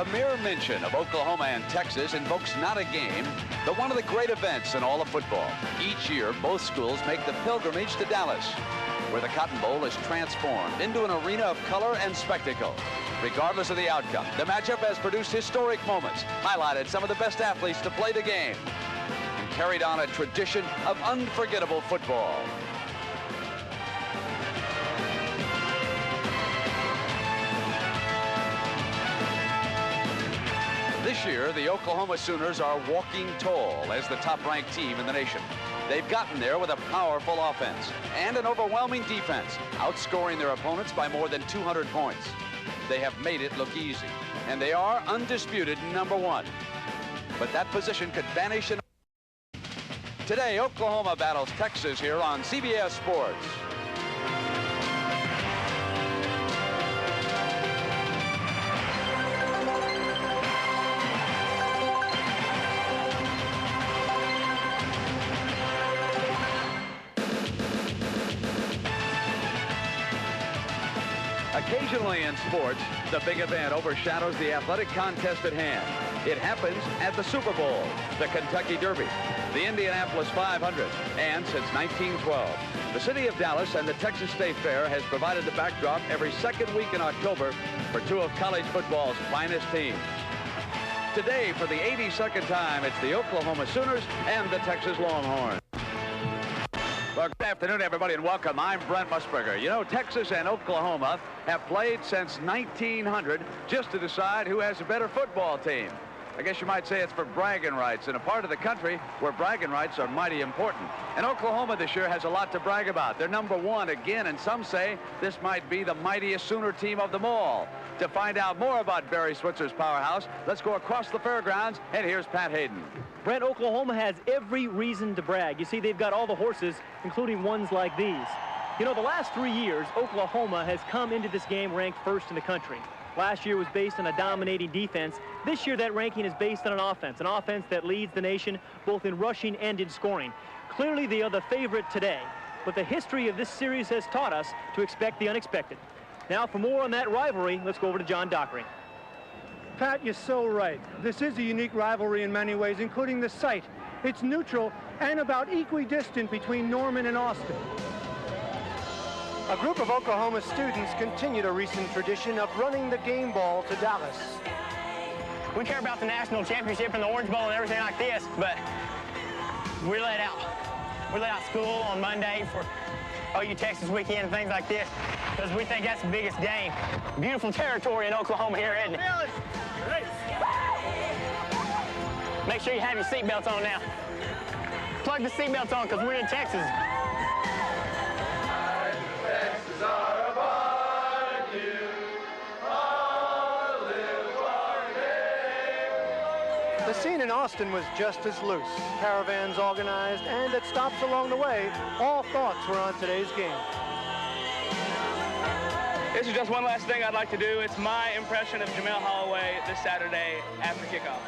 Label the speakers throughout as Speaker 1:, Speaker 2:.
Speaker 1: The mere mention of Oklahoma and Texas invokes not a game, but one of the great events in all of football. Each year, both schools make the pilgrimage to Dallas, where the Cotton Bowl is transformed into an arena of color and spectacle. Regardless of the outcome, the matchup has produced historic moments, highlighted some of the best athletes to play the game, and carried on a tradition of unforgettable football. This year, the Oklahoma Sooners are walking tall as the top-ranked team in the nation. They've gotten there with a powerful offense and an overwhelming defense, outscoring their opponents by more than 200 points. They have made it look easy, and they are undisputed #1. But that position could vanish in... Today, Oklahoma battles Texas here on CBS Sports. Occasionally in sports, the big event overshadows the athletic contest at hand. It happens at the Super Bowl, the Kentucky Derby, the Indianapolis 500, and since 1912, the city of Dallas and the Texas State Fair has provided the backdrop every second week in October for two of college football's finest teams. Today, for the 82nd time, it's the Oklahoma Sooners and the Texas Longhorns. Well, good afternoon, everybody, and welcome. I'm Brent Musburger. You know, Texas and Oklahoma have played since 1900 just to decide who has a better football team. I guess you might say it's for bragging rights in a part of the country where bragging rights are mighty important. And Oklahoma this year has a lot to brag about. They're #1 again, and some say this might be the mightiest Sooner team of them all. To find out more about Barry Switzer's powerhouse, let's go across the fairgrounds, and here's Pat Hayden.
Speaker 2: Brent, Oklahoma has every reason to brag. You see, they've got all the horses, including ones like these. You know, the last 3 years, Oklahoma has come into this game ranked first in the country. Last year was based on a dominating defense. This year, that ranking is based on an offense that leads the nation both in rushing and in scoring. Clearly, they are the favorite today, but the history of this series has taught us to expect the unexpected. Now, for more on that rivalry, let's go over to John Dockery.
Speaker 3: Pat, you're so right. This is a unique rivalry in many ways, including the site. It's neutral and about equidistant between Norman and Austin. A group of Oklahoma students continued a recent tradition of running the game ball to Dallas.
Speaker 4: We care about the national championship and the Orange Bowl and everything like this, but we let out school on Monday for OU Texas weekend and things like this because we think that's the biggest game. Beautiful territory in Oklahoma here, isn't it? Make sure you have your seatbelts on now. Plug the seatbelts on because we're in Texas.
Speaker 3: The scene in Austin was just as loose. Caravans organized, and at stops along the way, all thoughts were on today's game.
Speaker 5: This is just one last thing I'd like to do. It's my impression of Jamel Holieway this Saturday after kickoff.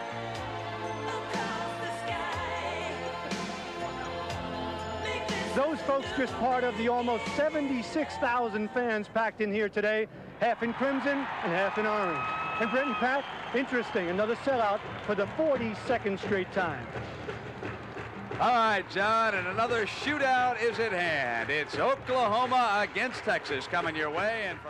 Speaker 3: Those folks just part of the almost 76,000 fans packed in here today, half in crimson and half in orange. And Brent and Pat, interesting, another sellout for the 42nd straight time.
Speaker 1: All right, John, and another shootout is at hand. It's Oklahoma against Texas coming your way. And for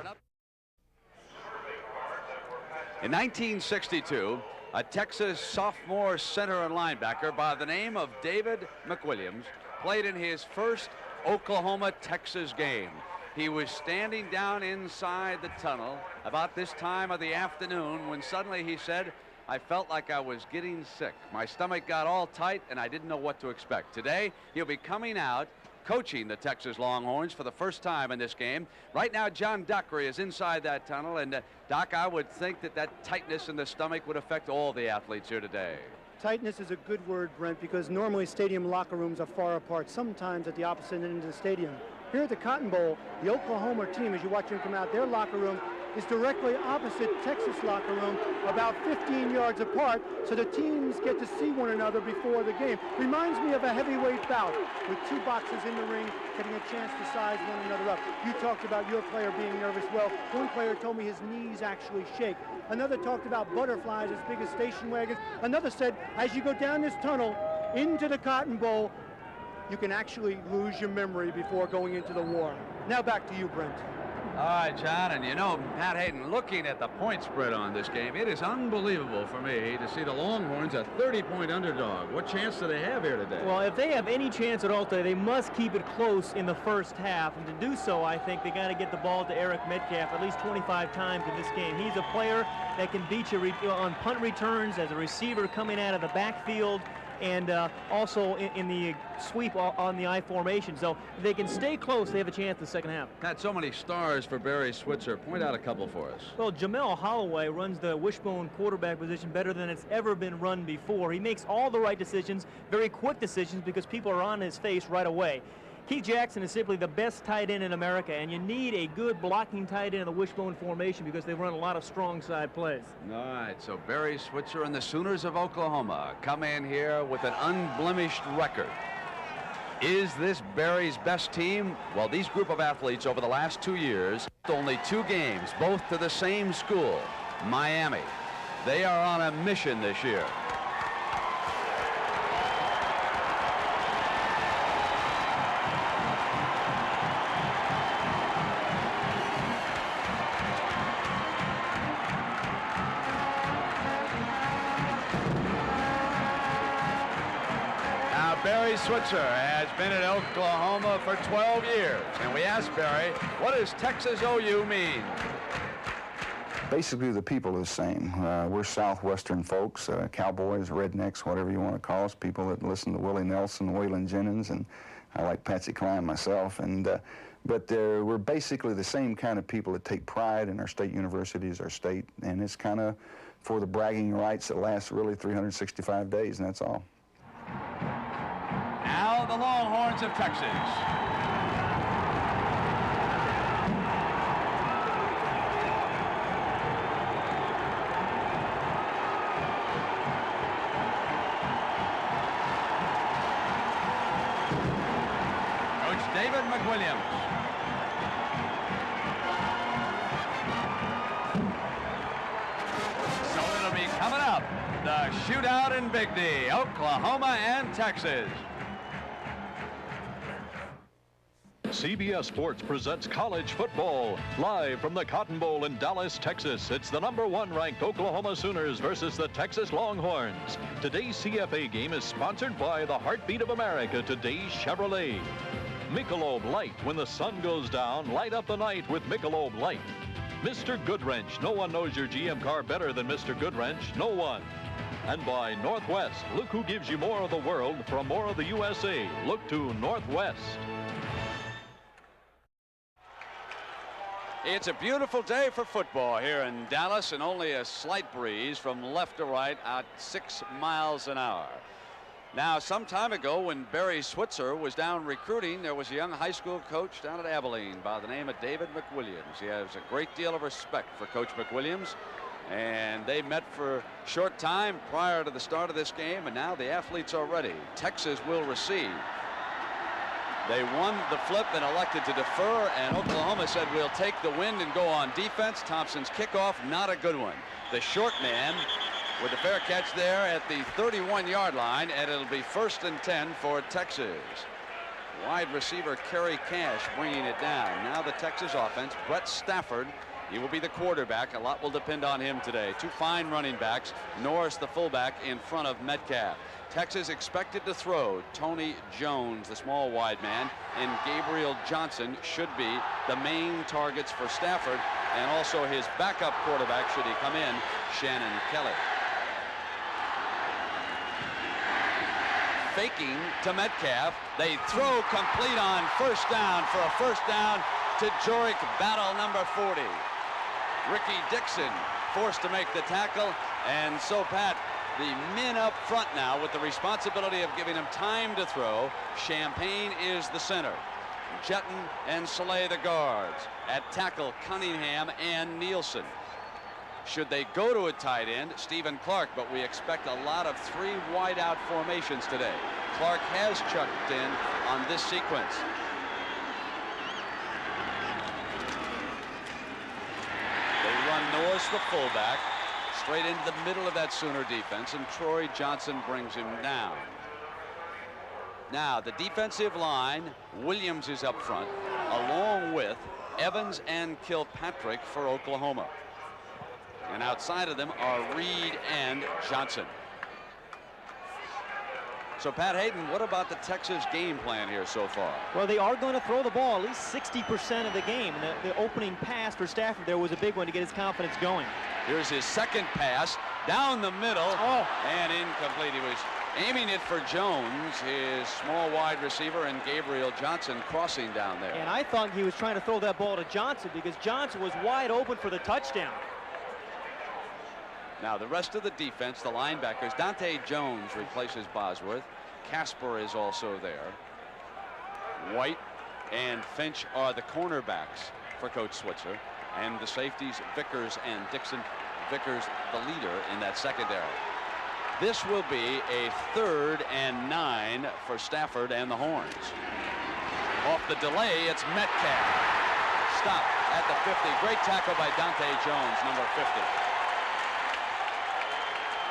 Speaker 1: in 1962, a Texas sophomore center and linebacker by the name of David McWilliams played in his first Oklahoma-Texas game. He was standing down inside the tunnel about this time of the afternoon when suddenly he said, "I felt like I was getting sick. My stomach got all tight and I didn't know what to expect." Today, he'll be coming out coaching the Texas Longhorns for the first time in this game. Right now, John Dockery is inside that tunnel, and Doc, I would think that tightness in the stomach would affect all the athletes here today.
Speaker 3: Tightness is a good word, Brent, because normally stadium locker rooms are far apart, sometimes at the opposite end of the stadium. Here at the Cotton Bowl, the Oklahoma team, as you watch them come out, their locker room is directly opposite Texas locker room, about 15 yards apart, so the teams get to see one another before the game. Reminds me of a heavyweight bout with two boxers in the ring getting a chance to size one another up. You talked about your player being nervous. Well, one player told me his knees actually shake. Another talked about butterflies as big as station wagons. Another said, as you go down this tunnel into the Cotton Bowl, you can actually lose your memory before going into the war. Now back to you, Brent.
Speaker 1: All right, John, and you know, Pat Hayden, looking at the point spread on this game, it is unbelievable for me to see the Longhorns a 30-point underdog. What chance do they have here today?
Speaker 2: Well, if they have any chance at all today, they must keep it close in the first half. And to do so, I think they got to get the ball to Eric Metcalf at least 25 times in this game. He's a player that can beat you on punt returns, as a receiver coming out of the backfield, and also in the sweep on the I formation. So if they can stay close, they have a chance in the second half.
Speaker 1: Got so many stars for Barry Switzer. Point out a couple for us.
Speaker 2: Well, Jamel Holieway runs the wishbone quarterback position better than it's ever been run before. He makes all the right decisions, very quick decisions, because people are on his face right away. Keith Jackson is simply the best tight end in America, and you need a good blocking tight end in the wishbone formation because they run a lot of strong side plays.
Speaker 1: All right, so Barry Switzer and the Sooners of Oklahoma come in here with an unblemished record. Is this Barry's best team? Well, these group of athletes over the last 2 years, only 2 games, both to the same school, Miami. They are on a mission this year. Barry Switzer has been at Oklahoma for 12 years. And we asked Barry, what does Texas OU mean?
Speaker 6: Basically, the people are the same. We're Southwestern folks, cowboys, rednecks, whatever you want to call us, people that listen to Willie Nelson, Waylon Jennings, and I like Patsy Cline myself. But we're basically the same kind of people that take pride in our state universities, our state, and it's kind of for the bragging rights that last really 365 days, and that's all.
Speaker 1: Now the Longhorns of Texas. Coach David McWilliams. So it'll be coming up, the shootout in Big D, Oklahoma and Texas.
Speaker 7: CBS Sports presents college football live from the Cotton Bowl in Dallas, Texas. It's the #1 ranked Oklahoma Sooners versus the Texas Longhorns. Today's CFA game is sponsored by the heartbeat of America, today's Chevrolet. Michelob Light, when the sun goes down, light up the night with Michelob Light. Mr. Goodwrench, no one knows your GM car better than Mr. Goodwrench, no one. And by Northwest, look who gives you more of the world from more of the USA. Look to Northwest.
Speaker 1: It's a beautiful day for football here in Dallas, and only a slight breeze from left to right at 6 miles an hour. Now, some time ago when Barry Switzer was down recruiting, there was a young high school coach down at Abilene by the name of David McWilliams. He has a great deal of respect for Coach McWilliams, and they met for a short time prior to the start of this game, and now the athletes are ready. Texas will receive. They won the flip and elected to defer, and Oklahoma said, we'll take the wind and go on defense. Thompson's kickoff, not a good one. The short man with the fair catch there at the 31-yard line, and it'll be 1st and 10 for Texas. Wide receiver Kerry Cash bringing it down. Now the Texas offense, Brett Stafford, he will be the quarterback. A lot will depend on him today. 2 fine running backs, Norris the fullback in front of Metcalf. Texas expected to throw. Tony Jones, the small wide man, and Gabriel Johnson should be the main targets for Stafford, and also his backup quarterback, should he come in, Shannon Kelly. Faking to Metcalf. They throw complete on 1st down for a 1st down to Jorick Battle, number 40. Ricky Dixon forced to make the tackle, and so Pat, the men up front now with the responsibility of giving him time to throw. Champagne is the center. Jetton and Saleh the guards. At tackle, Cunningham and Nielsen. Should they go to a tight end, Stephen Clark, but we expect a lot of 3 wide-out formations today. Clark has chucked in on this sequence. They run Norris, the fullback, straight into the middle of that Sooner defense, and Troy Johnson brings him down. Now, the defensive line, Williams is up front, along with Evans and Kilpatrick for Oklahoma. And outside of them are Reed and Johnson. So, Pat Hayden, what about the Texas game plan here so far?
Speaker 2: Well, they are going to throw the ball at least 60% of the game. The opening pass for Stafford there was a big one to get his confidence going.
Speaker 1: Here's his second pass down the middle.
Speaker 2: Oh.
Speaker 1: And incomplete. He was aiming it for Jones, his small wide receiver, and Gabriel Johnson crossing down there.
Speaker 2: And I thought he was trying to throw that ball to Johnson because Johnson was wide open for the touchdown.
Speaker 1: Now the rest of the defense, the linebackers, Dante Jones replaces Bosworth. Casper is also there. White and Finch are the cornerbacks for Coach Switzer. And the safeties, Vickers and Dixon. Vickers the leader in that secondary. This will be a 3rd and 9 for Stafford and the Horns. Off the delay, it's Metcalf. Stop at the 50. Great tackle by Dante Jones, number 50.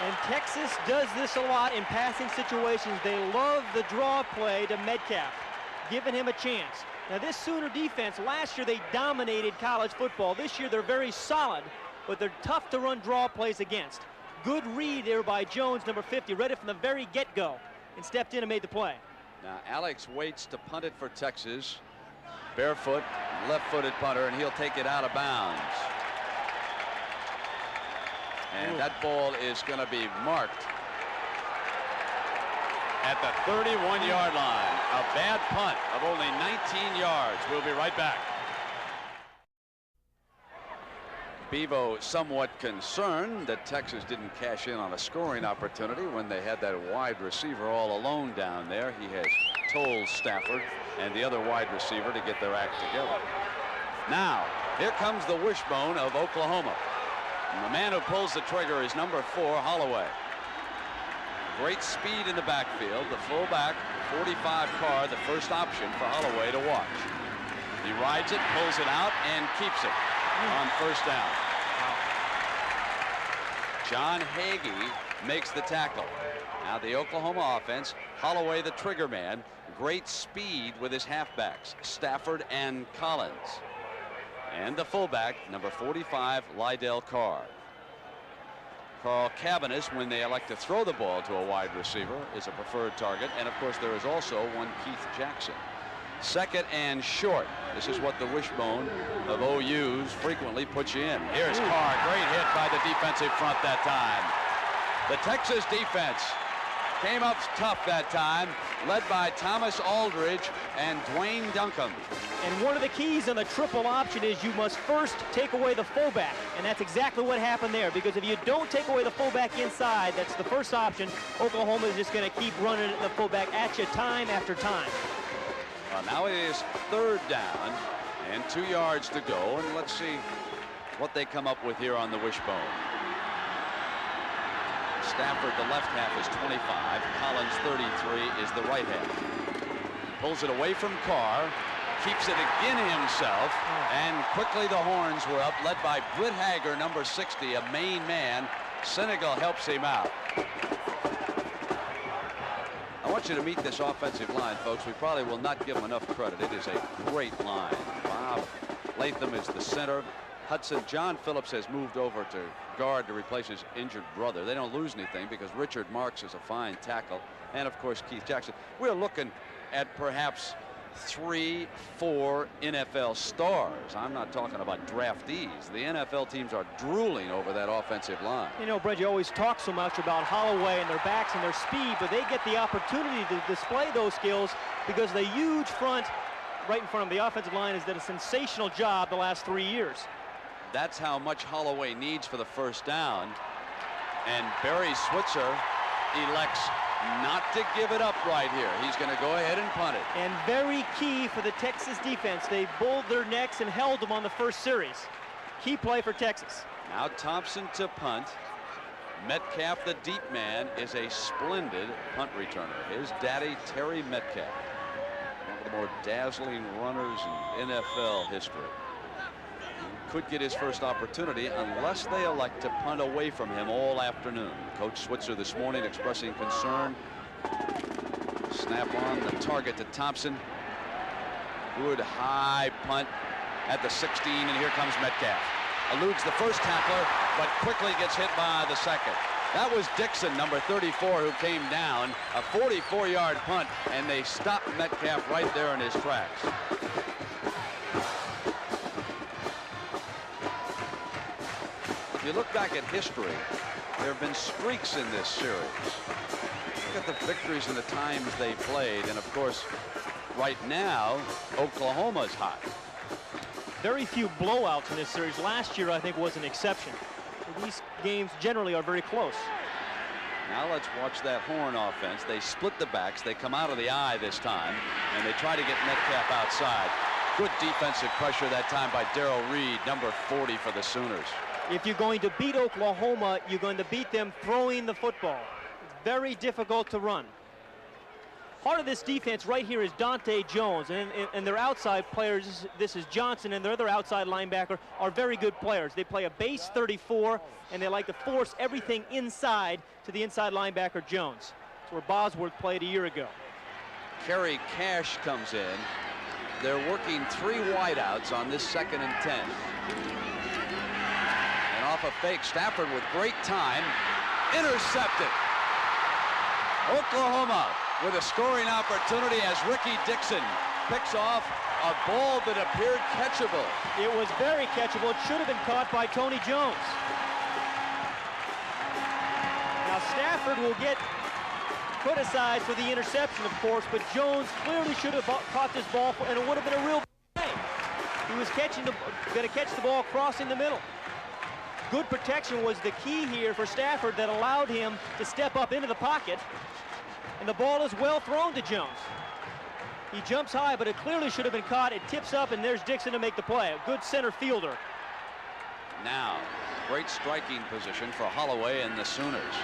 Speaker 2: And Texas does this a lot in passing situations. They love the draw play to Metcalf, giving him a chance. Now this Sooner defense, last year they dominated college football. This year they're very solid, but they're tough to run draw plays against. Good read there by Jones, number 50, read it from the very get-go and stepped in and made the play.
Speaker 1: Now Alex waits to punt it for Texas. Barefoot, left-footed punter, and he'll take it out of bounds. And that ball is going to be marked at the 31-yard line. A bad punt of only 19 yards. We'll be right back. Bevo somewhat concerned that Texas didn't cash in on a scoring opportunity when they had that wide receiver all alone down there. He has told Stafford and the other wide receiver to get their act together. Now, here comes the wishbone of Oklahoma. And the man who pulls the trigger is number 4, Holieway. Great speed in the backfield. The fullback, 45 Carr, the first option for Holieway to watch. He rides it, pulls it out, and keeps it on first down. John Hagee makes the tackle. Now the Oklahoma offense, Holieway the trigger man, great speed with his halfbacks, Stafford and Collins. And the fullback, number 45, Lydell Carr. Carl Cabbiness, when they elect to throw the ball to a wide receiver, is a preferred target. And of course there is also one Keith Jackson. 2nd and short. This is what the wishbone of OU's frequently puts you in. Here's Carr. Great hit by the defensive front that time. The Texas defense came up tough that time, led by Thomas Aldridge and Dwayne Duncan.
Speaker 2: And one of the keys in the triple option is you must first take away the fullback. And that's exactly what happened there, because if you don't take away the fullback inside, that's the first option, Oklahoma is just going to keep running the fullback at you time after time.
Speaker 1: Well, now it is 3rd down and 2 yards to go, and let's see what they come up with here on the wishbone. Stafford, the left half, is 25. Collins, 33, is the right half. Pulls it away from Carr, keeps it again himself, and quickly the Horns were up, led by Britt Hager, number 60, a main man. Senegal helps him out. I want you to meet this offensive line, folks. We probably will not give them enough credit. It is a great line. Bob Latham is the center. Hudson, John Phillips has moved over to guard to replace his injured brother. They don't lose anything because Richard Marks is a fine tackle. And, of course, Keith Jackson. We're looking at perhaps 3, 4 NFL stars. I'm not talking about draftees. The NFL teams are drooling over that offensive line.
Speaker 2: You know, Brett, you always talk so much about Holieway and their backs and their speed, but they get the opportunity to display those skills because the huge front right in front of the offensive line has done a sensational job the last 3 years.
Speaker 1: That's how much Holieway needs for the first down. And Barry Switzer elects not to give it up right here. He's going to go ahead and punt it.
Speaker 2: And very key for the Texas defense. They bulled their necks and held them on the first series. Key play for Texas.
Speaker 1: Now Thompson to punt. Metcalf, the deep man, is a splendid punt returner. His daddy, Terry Metcalf, one of the more dazzling runners in NFL history. He could get his first opportunity unless they elect to punt away from him all afternoon. Coach Switzer this morning expressing concern. Snap on the target to Thompson. Good high punt at the 16, and here comes Metcalf. Eludes the first tackler, but quickly gets hit by the second. That was Dixon, number 34, who came down. A 44-yard punt, and they stopped Metcalf right there in his tracks. If you look back at history, there have been streaks in this series. Look at the victories and the times they played, and of course, right now, Oklahoma's hot.
Speaker 2: Very few blowouts in this series. Last year, I think, was an exception. These games generally are very close.
Speaker 1: Now let's watch that Horn offense. They split the backs. They come out of the eye this time, and they try to get Metcalf outside. Good defensive pressure that time by Darrell Reed, number 40 for the Sooners.
Speaker 2: If you're going to beat Oklahoma, you're going to beat them throwing the football. It's very difficult to run. Part of this defense right here is Dante Jones, and their outside players, this is Johnson, and their other outside linebacker are very good players. They play a base 34, and they like to force everything inside to the inside linebacker Jones. That's where Bosworth played a year ago.
Speaker 1: Kerry Cash comes in. They're working 3 wideouts on this 2nd and 10. And off a fake, Stafford with great time, intercepted. Oklahoma with a scoring opportunity as Ricky Dixon picks off a ball that appeared catchable.
Speaker 2: It was very catchable. It should have been caught by Tony Jones. Now Stafford will get criticized for the interception, of course, but Jones clearly should have caught this ball, and it would have been a real play. He was going to catch the ball crossing the middle. Good protection was the key here for Stafford that allowed him to step up into the pocket. And the ball is well thrown to Jones. He jumps high, but it clearly should have been caught. It tips up, and there's Dixon to make the play. A good center fielder.
Speaker 1: Now, great striking position for Holieway and the Sooners.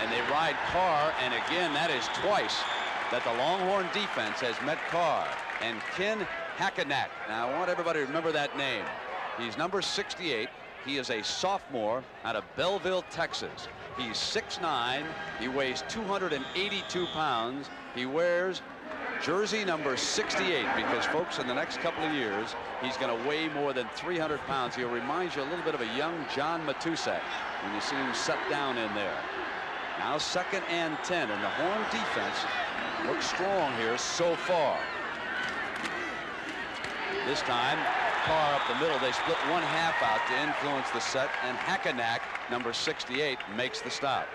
Speaker 1: And they ride Carr, and again, that is twice that the Longhorn defense has met Carr. And Ken Hackenack. Now, I want everybody to remember that name. He's number 68. He is a sophomore out of Belleville, Texas. He's 6'9". He weighs 282 pounds. He wears jersey number 68 because, folks, in the next couple of years, he's going to weigh more than 300 pounds. He'll remind you a little bit of a young John Matusak when you see him set down in there. Now 2nd and 10, and the Horn defense looks strong here so far. This time, Carr up the middle. They split 1/2 out to influence the set, and Hackenack, number 68, makes the stop.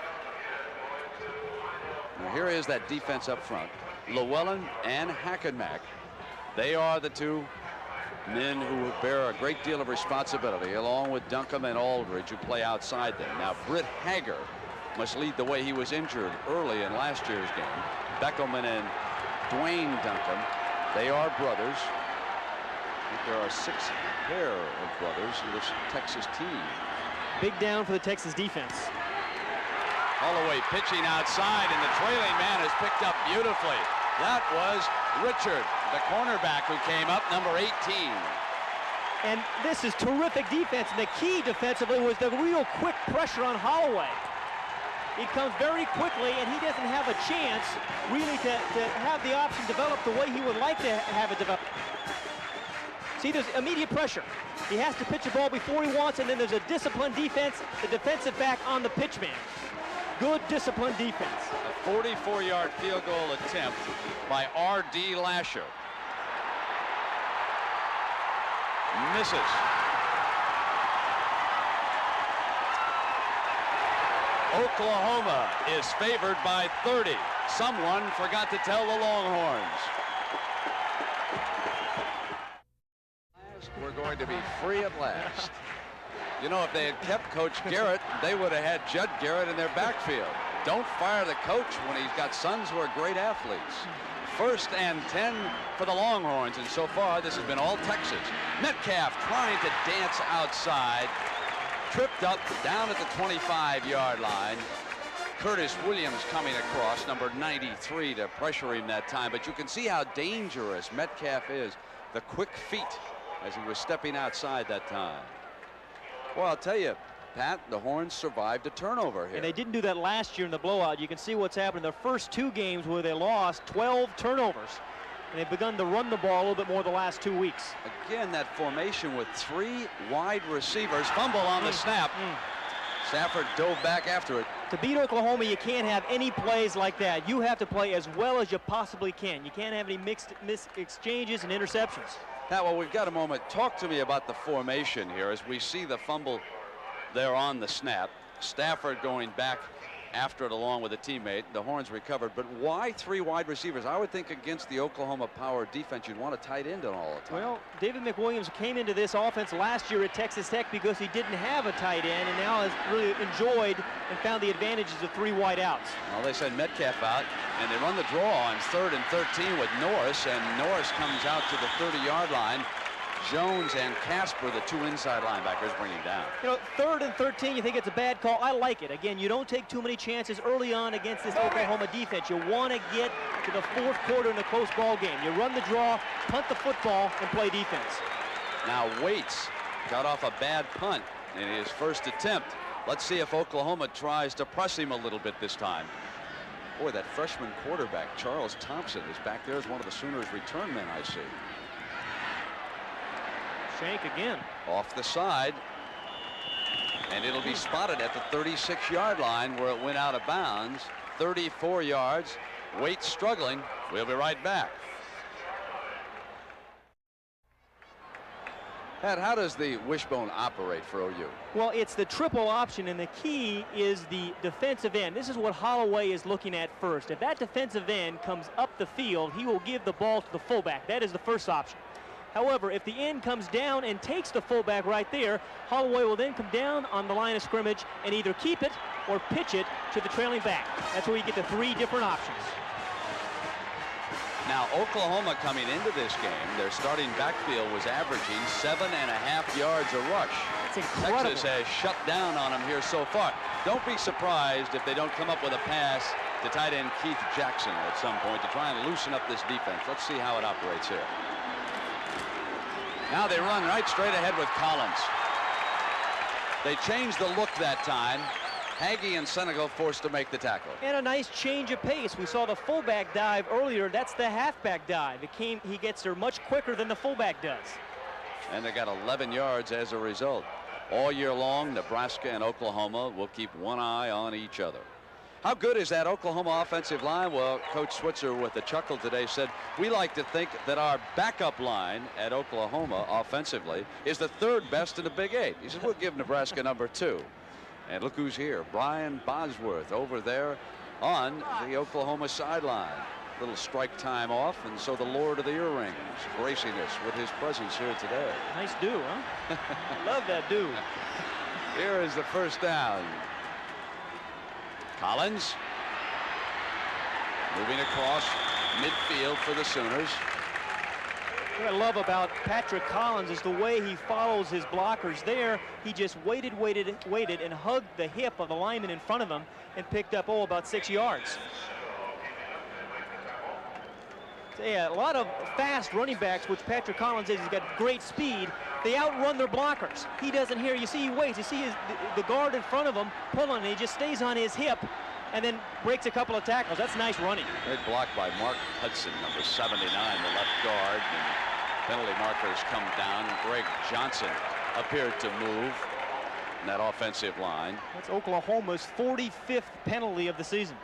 Speaker 1: Now here is that defense up front. Llewellyn and Hackenack. They are the 2 men who bear a great deal of responsibility, along with Duncombe and Aldridge, who play outside them. Now Britt Hager must lead the way. He was injured early in last year's game. Beckelman and Dwayne Duncombe, they are brothers. I think there are 6 pair of brothers in this Texas team.
Speaker 2: Big down for the Texas defense.
Speaker 1: Holloway pitching outside, and the trailing man is picked up beautifully. That was Richard, the cornerback, who came up, number 18.
Speaker 2: And this is terrific defense, and the key defensively was the real quick pressure on Holloway. He comes very quickly, and he doesn't have a chance really to have the option develop the way he would like to have it develop. See, there's immediate pressure. He has to pitch the ball before he wants, and then there's a disciplined defense, the defensive back on the pitch man. Good disciplined defense.
Speaker 1: A 44-yard field goal attempt by R.D. Lashar. Misses. Oklahoma is favored by 30. Someone forgot to tell the Longhorns. We're going to be free at last. You know, if they had kept Coach Garrett, they would have had Judd Garrett in their backfield. don't fire the coach when he's got sons who are great athletes. 1st and 10 for the Longhorns, and so far this has been all Texas. Metcalf trying to dance outside, tripped up down at the 25-yard line. Curtis Williams coming across, number 93, to pressure him that time, but you can see how dangerous Metcalf is. The quick feet as he was stepping outside that time. Well, I'll tell you, Pat, the Horns survived a turnover here.
Speaker 2: And they didn't do that last year in the blowout. You can see what's happened in their first 2 games where they lost 12 turnovers. And they've begun to run the ball a little bit more the last 2 weeks.
Speaker 1: Again, that formation with 3 wide receivers. Fumble on the snap. Stafford dove back after it.
Speaker 2: To beat Oklahoma, you can't have any plays like that. You have to play as well as you possibly can. You can't have any mixed exchanges and interceptions.
Speaker 1: Now, well, we've got a moment. Talk to me about the formation here as we see the fumble there on the snap. Stafford going back after it along with a teammate. The Horns recovered, but why 3 wide receivers? I would think against the Oklahoma power defense, you'd want a tight end on all the time.
Speaker 2: Well, David McWilliams came into this offense last year at Texas Tech because he didn't have a tight end, and now has really enjoyed and found the advantages of 3 wide outs.
Speaker 1: Well, they send Metcalf out, and they run the draw on 3rd and 13 with Norris, and Norris comes out to the 30-yard line. Jones and Casper, the 2 inside linebackers, bring him down.
Speaker 2: You know, 3rd and 13, you think it's a bad call. I like it. Again, you don't take too many chances early on against this Oklahoma defense. You want to get to the 4th quarter in a close ball game. You run the draw, punt the football, and play defense.
Speaker 1: Now Waits got off a bad punt in his first attempt. Let's see if Oklahoma tries to press him a little bit this time. Boy, that freshman quarterback, Charles Thompson, is back there as one of the Sooners' return men, I see.
Speaker 2: Shank again.
Speaker 1: Off the side. And it'll be spotted at the 36-yard line where it went out of bounds. 34 yards. Waits struggling. We'll be right back. Pat, how does the wishbone operate for OU?
Speaker 2: Well, it's the triple option, and the key is the defensive end. This is what Holieway is looking at first. If that defensive end comes up the field, he will give the ball to the fullback. That is the first option. However, if the end comes down and takes the fullback right there, Holieway will then come down on the line of scrimmage and either keep it or pitch it to the trailing back. That's where you get the 3 different options.
Speaker 1: Now, Oklahoma coming into this game, their starting backfield was averaging 7.5 yards a rush.
Speaker 2: That's incredible.
Speaker 1: Texas has shut down on them here so far. Don't be surprised if they don't come up with a pass to tight end Keith Jackson at some point to try and loosen up this defense. Let's see how it operates here. Now they run right straight ahead with Collins. They changed the look that time. Hagee and Senegal forced to make the tackle.
Speaker 2: And a nice change of pace. We saw the fullback dive earlier. That's the halfback dive. He gets there much quicker than the fullback does.
Speaker 1: And they got 11 yards as a result. All year long, Nebraska and Oklahoma will keep one eye on each other. How good is that Oklahoma offensive line? Well, Coach Switzer, with a chuckle today, said, we like to think that our backup line at Oklahoma offensively is the 3rd best in the Big 8. He said, we'll give Nebraska number 2. And look who's here. Brian Bosworth over there on the Oklahoma sideline. Little strike time off, and so the Lord of the Earrings gracing us with his presence here today.
Speaker 2: Nice do, huh? Love that do.
Speaker 1: Here is the first down. Collins moving across midfield for the Sooners.
Speaker 2: What I love about Patrick Collins is the way he follows his blockers there. He just waited, and hugged the hip of the lineman in front of him and picked up, about 6 yards. So, yeah, a lot of fast running backs, which Patrick Collins is. He's got great speed. They outrun their blockers. He doesn't hear. You see, he waits. You see the guard in front of him pulling, and he just stays on his hip and then breaks a couple of tackles. That's nice running.
Speaker 1: Great block by Mark Hudson, number 79, the left guard. And penalty markers come down. Greg Johnson appeared to move in that offensive line.
Speaker 2: That's Oklahoma's 45th penalty of the season.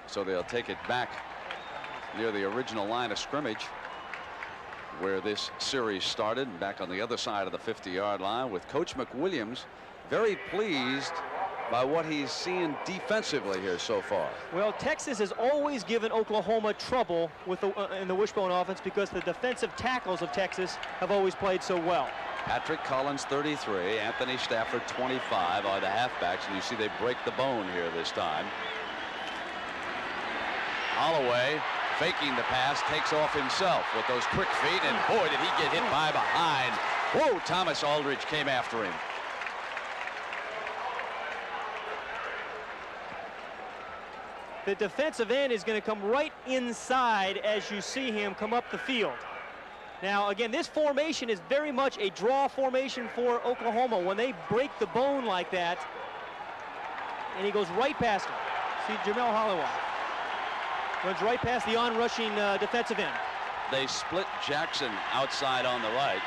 Speaker 1: So they'll take it back near the original line of scrimmage where this series started, back on the other side of the 50-yard line, with Coach McWilliams very pleased by what he's seen defensively here so far.
Speaker 2: Well, Texas has always given Oklahoma trouble with in the wishbone offense because the defensive tackles of Texas have always played so well.
Speaker 1: Patrick Collins, 33. Anthony Stafford, 25, are the halfbacks, and you see they break the bone here this time. Holieway, faking the pass, takes off himself with those quick feet, and boy, did he get hit by behind. Whoa, Thomas Aldridge came after him.
Speaker 2: The defensive end is going to come right inside as you see him come up the field. Now, again, this formation is very much a draw formation for Oklahoma. When they break the bone like that, and he goes right past him. See Jamel Holieway. Runs right past the on-rushing defensive end.
Speaker 1: They split Jackson outside on the right,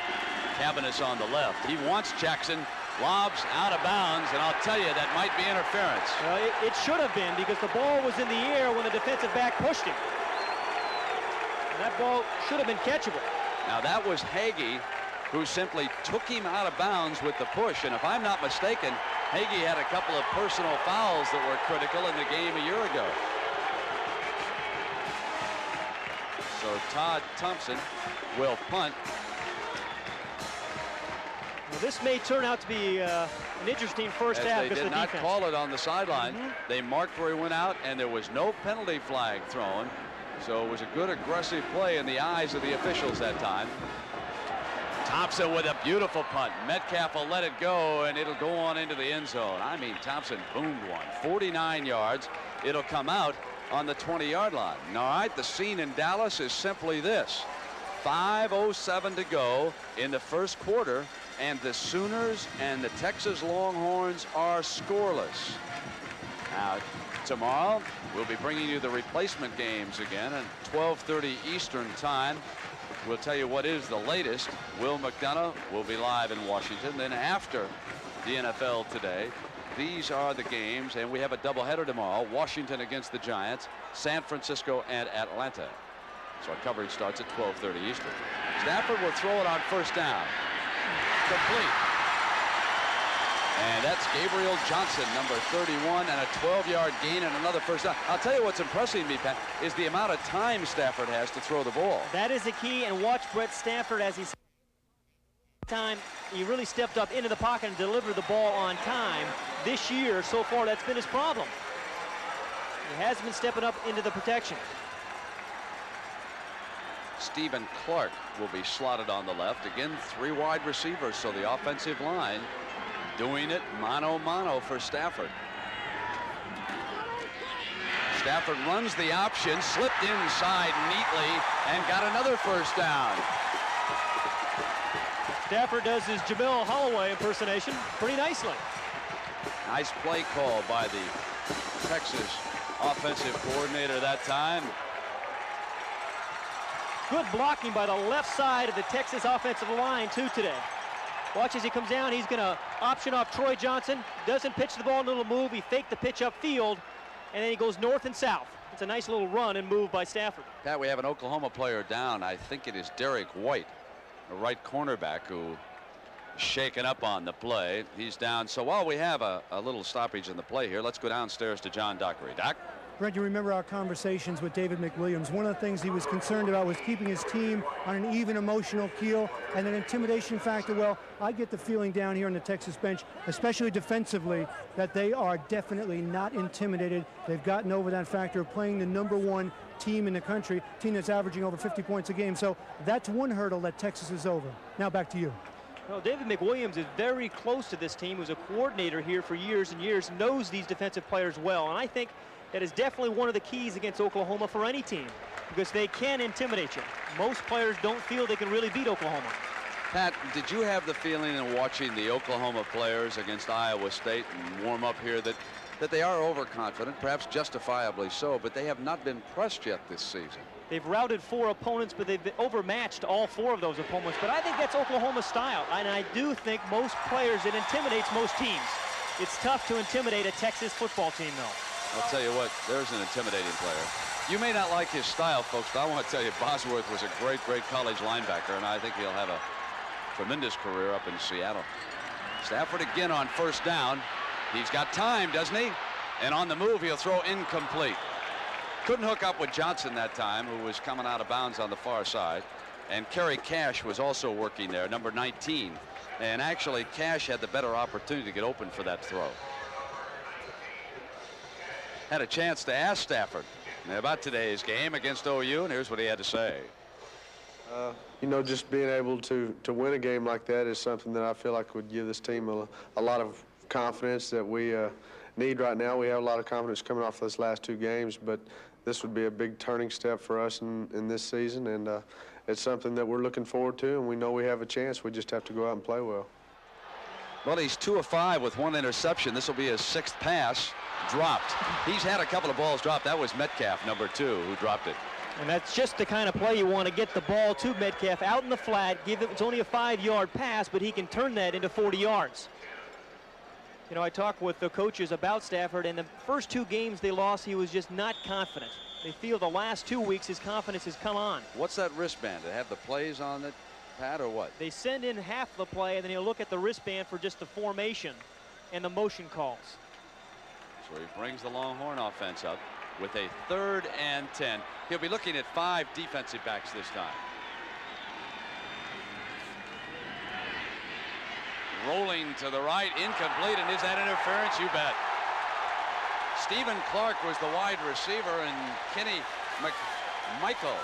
Speaker 1: Cabbiness on the left. He wants Jackson, lobs out of bounds, and I'll tell you, that might be interference.
Speaker 2: Well, it should have been, because the ball was in the air when the defensive back pushed him. And that ball should have been catchable.
Speaker 1: Now that was Hagee, who simply took him out of bounds with the push, and if I'm not mistaken, Hagee had a couple of personal fouls that were critical in the game a year ago. So Todd Thompson will punt.
Speaker 2: Well, this may turn out to be an interesting first half.
Speaker 1: They did not call it on the sideline. They marked where he went out, and there was no penalty flag thrown. So it was a good aggressive play in the eyes of the officials that time. Thompson with a beautiful punt. Metcalf will let it go, and it'll go on into the end zone. I mean, Thompson boomed one. 49 yards. It'll come out on the 20-yard line. All right, the scene in Dallas is simply this. 5:07 to go in the first quarter, and the Sooners and the Texas Longhorns are scoreless. Now, tomorrow, we'll be bringing you the replacement games again at 12:30 Eastern time. We'll tell you what is the latest. Will McDonough will be live in Washington. Then after the NFL today, these are the games, and we have a doubleheader tomorrow. Washington against the Giants, San Francisco and Atlanta. So our coverage starts at 12:30 Eastern. Stafford will throw it on first down. Complete. And that's Gabriel Johnson, number 31, and a 12-yard gain and another first down. I'll tell you what's impressing me, Pat, is the amount of time Stafford has to throw the ball.
Speaker 2: That is the key, and watch Brett Stafford as he's time. He really stepped up into the pocket and delivered the ball on time. This year, so far, that's been his problem. He hasn't been stepping up into the protection.
Speaker 1: Stephen Clark will be slotted on the left. Again, 3 wide receivers, so the offensive line doing it mano-mano for Stafford. Stafford runs the option, slipped inside neatly, and got another first down.
Speaker 2: Stafford does his Jamel Holieway impersonation pretty nicely.
Speaker 1: Nice play call by the Texas offensive coordinator that time.
Speaker 2: Good blocking by the left side of the Texas offensive line, too, today. Watch as he comes down. He's going to option off Troy Johnson. Doesn't pitch the ball in a little move. He faked the pitch upfield, and then he goes north and south. It's a nice little run and move by Stafford.
Speaker 1: Pat, we have an Oklahoma player down. I think it is Derrick White, a right cornerback, who is shaken up on the play. He's down. So while we have a little stoppage in the play here, let's go downstairs to John Dockery. Doc?
Speaker 3: Brent, you remember our conversations with David McWilliams. One of the things he was concerned about was keeping his team on an even emotional keel, and an intimidation factor. Well, I get the feeling down here on the Texas bench, especially defensively, that they are definitely not intimidated. They've gotten over that factor of playing the #1 team in the country, team that's averaging over 50 points a game. So that's one hurdle that Texas is over. Now back to you.
Speaker 2: Well, David McWilliams is very close to this team. He was a coordinator here for years and years, knows these defensive players well, and I think that is definitely one of the keys against Oklahoma for any team, because they can intimidate you. Most players don't feel they can really beat Oklahoma.
Speaker 1: Pat, did you have the feeling in watching the Oklahoma players against Iowa State and warm up here that they are overconfident, perhaps justifiably so, but they have not been pressed yet this season?
Speaker 2: They've routed 4 opponents, but they've overmatched all 4 of those opponents. But I think that's Oklahoma's style, and I do think most players, it intimidates most teams. It's tough to intimidate a Texas football team, though.
Speaker 1: I'll tell you what, there's an intimidating player. You may not like his style, folks, but I want to tell you, Bosworth was a great, great college linebacker, and I think he'll have a tremendous career up in Seattle. Stafford again on first down. He's got time, doesn't he? And on the move, he'll throw incomplete. Couldn't hook up with Johnson that time, who was coming out of bounds on the far side. And Kerry Cash was also working there, number 19. And actually, Cash had the better opportunity to get open for that throw. Had a chance to ask Stafford about today's game against OU, and here's what he had to say.
Speaker 8: You know, just being able to win a game like that is something that I feel like would give this team a lot of confidence that we need right now. We have a lot of confidence coming off those last 2 games, but this would be a big turning step for us in this season, and it's something that we're looking forward to, and we know we have a chance. We just have to go out and play well.
Speaker 1: Well, he's 2 of 5 with 1 interception. This will be his 6th pass dropped. He's had a couple of balls dropped. That was Metcalf, number 2, who dropped it.
Speaker 2: And that's just the kind of play you want to get the ball to Metcalf out in the flat. It's only a 5-yard pass, but he can turn that into 40 yards. You know, I talked with the coaches about Stafford, and the first 2 games they lost, he was just not confident. They feel the last 2 weeks his confidence has come on.
Speaker 1: What's that wristband? Did it have the plays on it, Pat, or what?
Speaker 2: They send in half the play, and then he'll look at the wristband for just the formation and the motion calls.
Speaker 1: So he brings the Longhorn offense up with a 3rd and 10. He'll be looking at 5 defensive backs this time. Rolling to the right, incomplete, and is that interference? You bet. Stephen Clark was the wide receiver, and Kenny McMichael.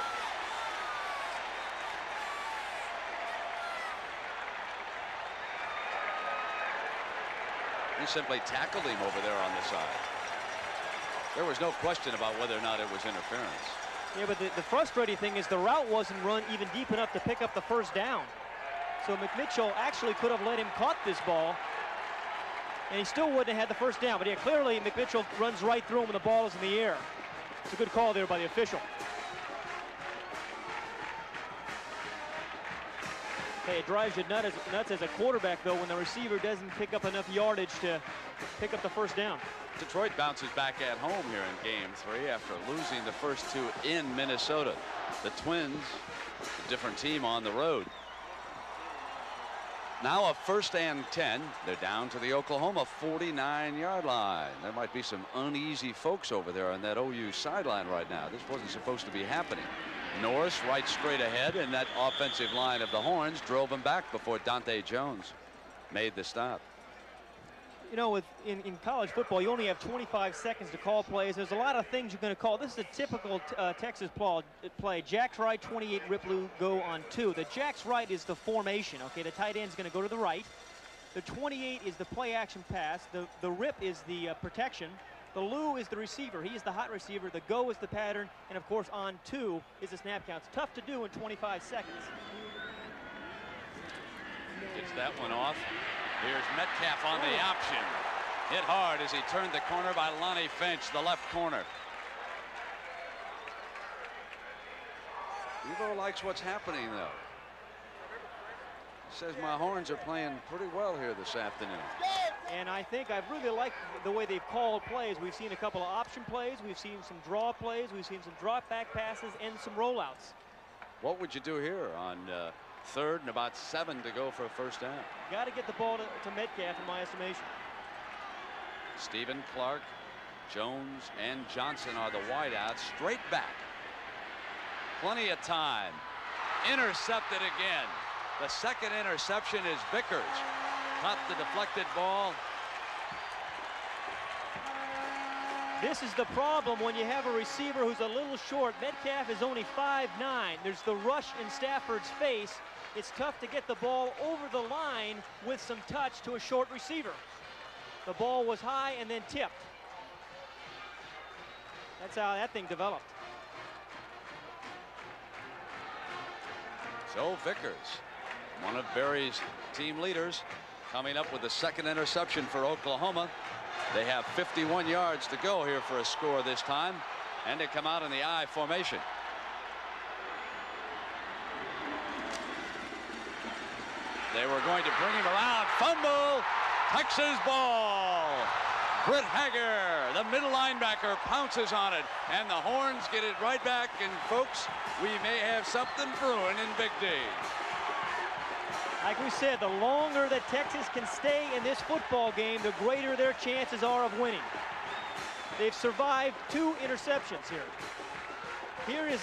Speaker 1: He simply tackled him over there on the side. There was no question about whether or not it was interference.
Speaker 2: Yeah, but the frustrating thing is the route wasn't run even deep enough to pick up the first down. So McMichael actually could have let him caught this ball, and he still wouldn't have had the first down. But yeah, clearly McMichael runs right through him when the ball is in the air. It's a good call there by the official. Hey, it drives you nuts as a quarterback, though, when the receiver doesn't pick up enough yardage to pick up the first down.
Speaker 1: Detroit bounces back at home here in game 3 after losing the first 2 in Minnesota. The Twins, a different team on the road. Now a 1st and 10. They're down to the Oklahoma 49-yard line. There might be some uneasy folks over there on that OU sideline right now. This wasn't supposed to be happening. Norris right straight ahead, and that offensive line of the Horns drove him back before Dante Jones made the stop.
Speaker 2: You know, in college football, you only have 25 seconds to call plays. There's a lot of things you're going to call. This is a typical Texas play. Jack's right, 28, Rip Lou go on 2. The Jack's right is the formation, okay? The tight end's going to go to the right. The 28 is the play action pass. The Rip is the protection. The Lou is the receiver. He is the hot receiver. The go is the pattern. And, of course, on 2 is the snap count. It's tough to do in 25 seconds.
Speaker 1: Gets that one off. Here's Metcalf on the option. Hit hard as he turned the corner by Lonnie Finch, the left corner. Evo likes what's happening, though. He says my Horns are playing pretty well here this afternoon.
Speaker 2: And I think I've really liked the way they've called plays. We've seen a couple of option plays. We've seen some draw plays. We've seen some drop back passes and some rollouts.
Speaker 1: What would you do here on 3rd and about 7 to go for a first down?
Speaker 2: Got to get the ball to Metcalf, in my estimation.
Speaker 1: Stephen Clark, Jones, and Johnson are the wideouts. Straight back. Plenty of time. Intercepted again. The 2nd interception is Vickers. Caught the deflected ball.
Speaker 2: This is the problem when you have a receiver who's a little short. Metcalf is only 5'9". There's the rush in Stafford's face. It's tough to get the ball over the line with some touch to a short receiver. The ball was high and then tipped. That's how that thing developed.
Speaker 1: So Vickers, one of Barry's team leaders, coming up with the 2nd interception for Oklahoma. They have 51 yards to go here for a score this time, and they come out in the I formation. They were going to bring him around. Fumble. Texas ball. Britt Hager, the middle linebacker, pounces on it, and the Horns get it right back. And folks, we may have something brewing in Big D.
Speaker 2: Like we said, the longer that Texas can stay in this football game, the greater their chances are of winning. They've survived 2 interceptions here. Here is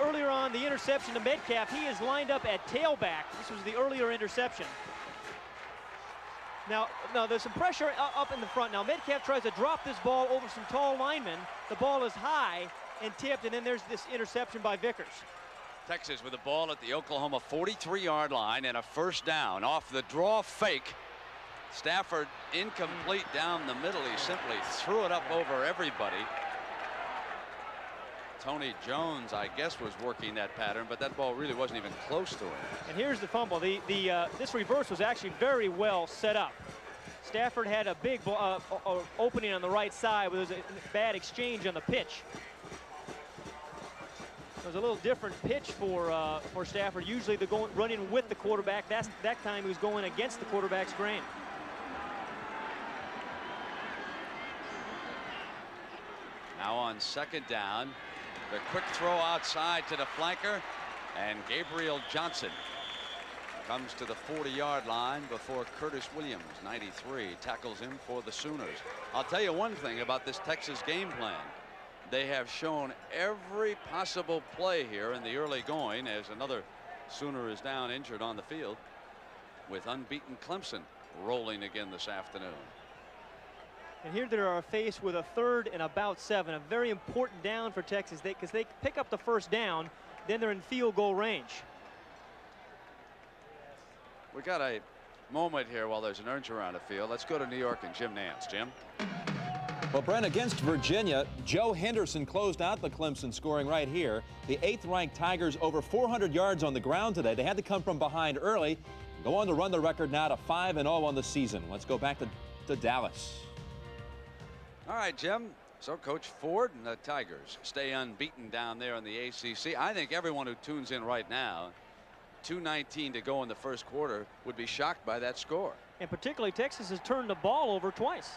Speaker 2: earlier on the interception to Metcalf. He is lined up at tailback. This was the earlier interception. Now there's some pressure up in the front. Now Metcalf tries to drop this ball over some tall linemen. The ball is high and tipped, and then there's this interception by Vickers.
Speaker 1: Texas with the ball at the Oklahoma 43-yard line and a first down off the draw fake. Stafford incomplete down the middle. He simply threw it up over everybody. Tony Jones, I guess, was working that pattern, but that ball really wasn't even close to him.
Speaker 2: And here's the fumble. This reverse was actually very well set up. Stafford had a big opening on the right side, but there was a bad exchange on the pitch. It was a little different pitch for Stafford. Usually they're running with the quarterback. That time he was going against the quarterback's grain.
Speaker 1: Now on second down, the quick throw outside to the flanker, and Gabriel Johnson comes to the 40-yard line before Curtis Williams, 93, tackles him for the Sooners. I'll tell you one thing about this Texas game plan. They have shown every possible play here in the early going, as another Sooner is down injured on the field, with unbeaten Clemson rolling again this afternoon.
Speaker 2: And here they are faced with a 3rd and about 7, a very important down for Texas, because they pick up the first down, then they're in field goal range.
Speaker 1: We got a moment here while there's an urge around the field. Let's go to New York and Jim Nance. Jim.
Speaker 9: Well, Brent, against Virginia, Joe Henderson closed out the Clemson scoring right here. The 8th-ranked Tigers over 400 yards on the ground today. They had to come from behind early, go on to run the record now to 5-0 on the season. Let's go back to Dallas.
Speaker 1: All right, Jim. So Coach Ford and the Tigers stay unbeaten down there in the ACC. I think everyone who tunes in right now, 2:19 to go in the first quarter, would be shocked by that score.
Speaker 2: And particularly Texas has turned the ball over twice.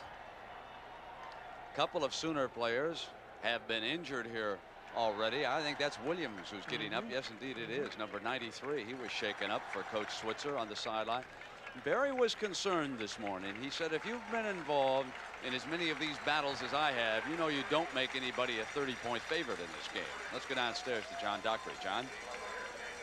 Speaker 1: A couple of Sooner players have been injured here already. I think that's Williams who's getting up. Yes, indeed it is. Number 93. He was shaken up for Coach Switzer on the sideline. Barry was concerned this morning. He said, if you've been involved in as many of these battles as I have, you know you don't make anybody a 30-point favorite in this game. Let's go downstairs to John Dockery. John.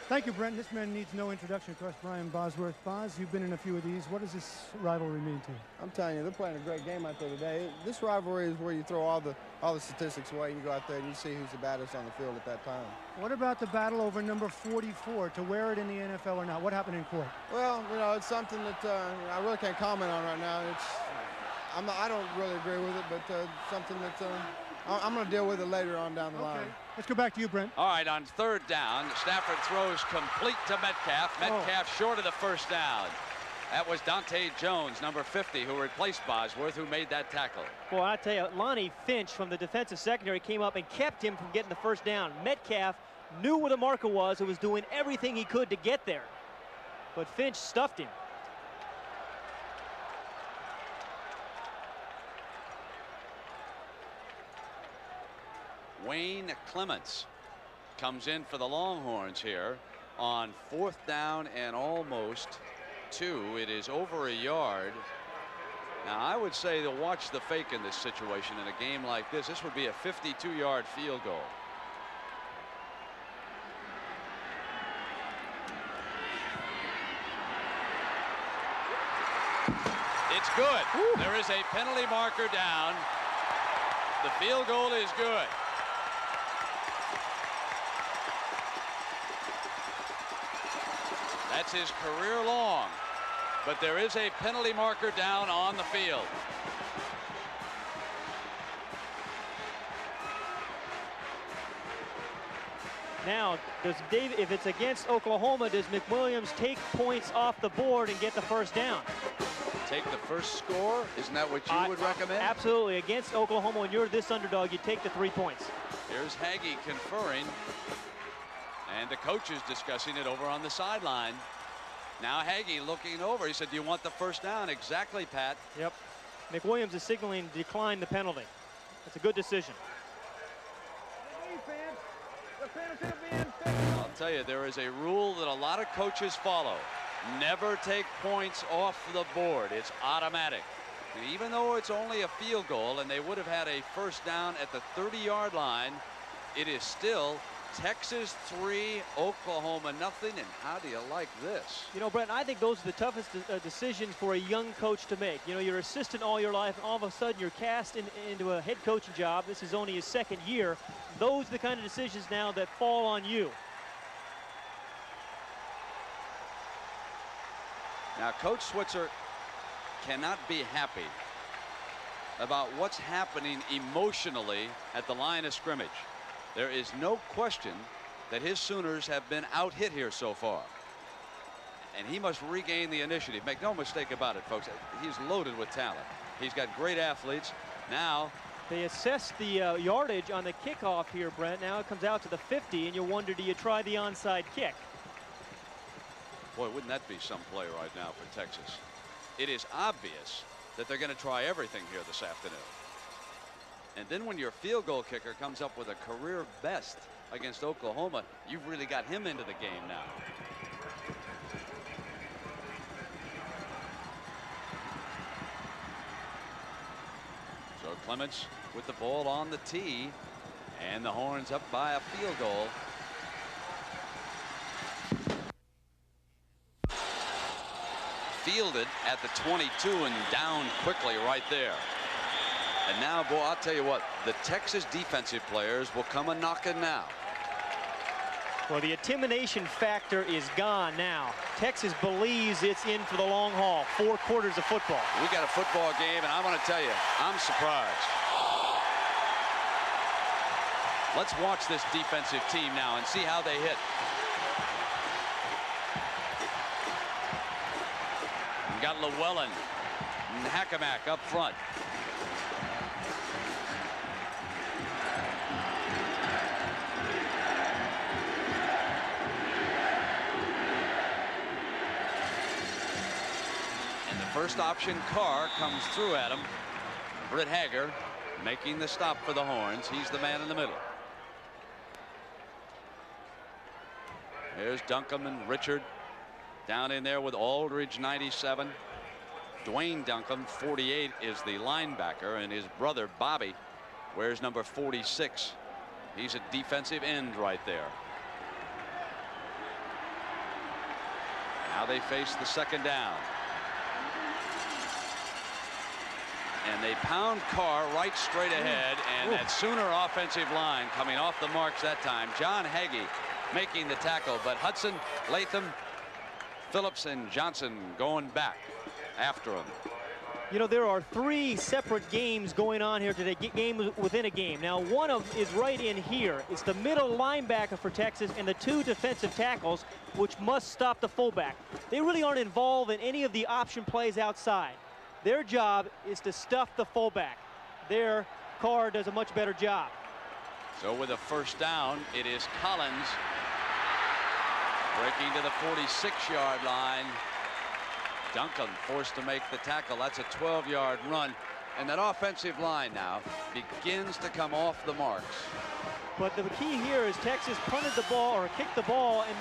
Speaker 3: Thank you, Brent. This man needs no introduction. Of course, Brian Bosworth. Boz, you've been in a few of these. What does this rivalry mean to you?
Speaker 10: I'm telling you, they're playing a great game out there today. This rivalry is where you throw all the statistics away and you go out there and you see who's the baddest on the field at that time.
Speaker 3: What about the battle over number 44 to wear it in the NFL or not? What happened in court?
Speaker 10: Well, you know, it's something that I really can't comment on right now. I don't really agree with it, but something that I'm going to deal with it later on down the line.
Speaker 3: Let's go back to you, Brent.
Speaker 1: All right, on third down, Stafford throws complete to Metcalf. Metcalf short of the first down. That was Dante Jones, number 50, who replaced Bosworth, who made that tackle.
Speaker 2: Boy, I tell you, Lonnie Finch from the defensive secondary came up and kept him from getting the first down. Metcalf knew where the marker was and was doing everything he could to get there. But Finch stuffed him.
Speaker 1: Wayne Clements comes in for the Longhorns here on 4th down and almost 2. It is over a yard. Now I would say to watch the fake in this situation in a game like this. This would be a 52-yard field goal. It's good. Woo. There is a penalty marker down. The field goal is good. That's his career long, but there is a penalty marker down on the field.
Speaker 2: Now, does David, if it's against Oklahoma, does McWilliams take points off the board and get the first down?
Speaker 1: Take the first score? Isn't that what you would recommend?
Speaker 2: Absolutely. Against Oklahoma, when you're this underdog, you take the 3 points.
Speaker 1: Here's Hagee conferring. And the coach is discussing it over on the sideline. Now Hagee looking over. He said, do you want the first down? Exactly, Pat.
Speaker 2: Yep. McWilliams is signaling decline the penalty. That's a good decision.
Speaker 1: I'll tell you, there is a rule that a lot of coaches follow. never take points off the board. It's automatic. And even though it's only a field goal and they would have had a first down at the 30-yard line, it is still Texas 3, Oklahoma nothing. And how do you like this?
Speaker 2: You know, Brent, I think those are the toughest decisions for a young coach to make. You know, you're assistant all your life, and all of a sudden you're cast into a head coaching job. This is only his second year. Those are the kind of decisions now that fall on you.
Speaker 1: Now, Coach Switzer cannot be happy about what's happening emotionally at the line of scrimmage. There is no question that his Sooners have been out-hit here so far. And he must regain the initiative. Make no mistake about it, folks. He's loaded with talent. He's got great athletes. Now,
Speaker 2: they assess the yardage on the kickoff here, Brent. Now it comes out to the 50, and you wonder, do you try the onside kick?
Speaker 1: Boy, wouldn't that be some play right now for Texas? It is obvious that they're going to try everything here this afternoon. And then when your field goal kicker comes up with a career best against Oklahoma, you've really got him into the game now. So Clements with the ball on the tee, and the Horns up by a field goal. Fielded at the 22 and down quickly right there. And now, boy, I'll tell you what, the Texas defensive players will come a knocking now.
Speaker 2: Well, the intimidation factor is gone now. Texas believes it's in for the long haul. 4 quarters of football.
Speaker 1: We got a football game, and I'm going to tell you, I'm surprised. Let's watch this defensive team now and see how they hit. We got Llewellyn and Hackamack up front. And the first option, Carr, comes through at him. Britt Hager making the stop for the Horns. He's the man in the middle. There's Duncombe and Richard down in there with Aldridge, 97. Dwayne Duncombe, 48, is the linebacker, and his brother Bobby wears number 46. He's a defensive end right there. Now they face the second down. And they pound Carr right straight ahead, and that Sooner offensive line coming off the marks that time. John Hagee making the tackle, but Hudson, Latham, Phillips, and Johnson going back after him.
Speaker 2: You know, there are 3 separate games going on here today, game within a game. Now, one of them is right in here. It's the middle linebacker for Texas and the 2 defensive tackles, which must stop the fullback. They really aren't involved in any of the option plays outside. Their job is to stuff the fullback. There, Carr does a much better job.
Speaker 1: So with a first down, it is Collins breaking to the 46-yard line. Duncombe forced to make the tackle. That's a 12-yard run. And that offensive line now begins to come off the marks.
Speaker 2: But the key here is Texas punted the ball or kicked the ball and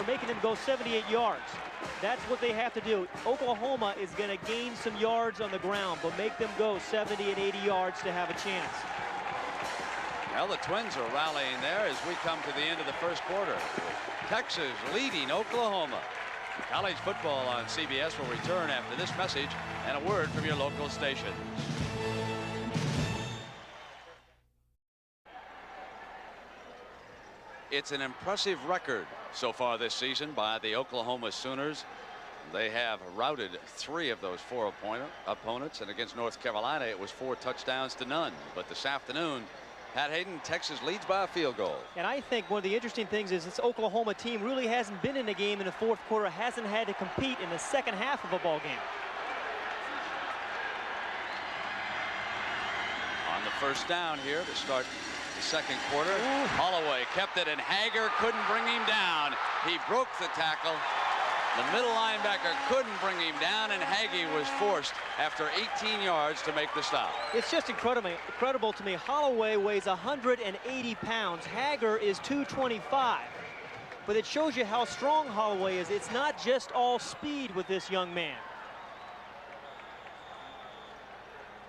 Speaker 2: making them go 78 yards. That's what they have to do. Oklahoma is going to gain some yards on the ground, but make them go 70 and 80 yards to have a chance.
Speaker 1: Well, the Twins are rallying there as we come to the end of the first quarter. Texas leading Oklahoma. College football on CBS will return after this message and a word from your local station. It's an impressive record so far this season by the Oklahoma Sooners. They have routed 3 of those 4 opponents, and against North Carolina it was 4 touchdowns to none. But this afternoon, Pat Hayden, Texas leads by a field goal.
Speaker 2: And I think one of the interesting things is this Oklahoma team really hasn't been in a game in the 4th quarter, hasn't had to compete in the second half of a ball game.
Speaker 1: On the first down here to start the second quarter, Holieway kept it, and Hager couldn't bring him down. He broke the tackle. The middle linebacker couldn't bring him down, and Hagee was forced after 18 yards to make the stop.
Speaker 2: It's just incredible to me. Holieway weighs 180 pounds. Hager is 225. but it shows you how strong Holieway is. It's not just all speed with this young man.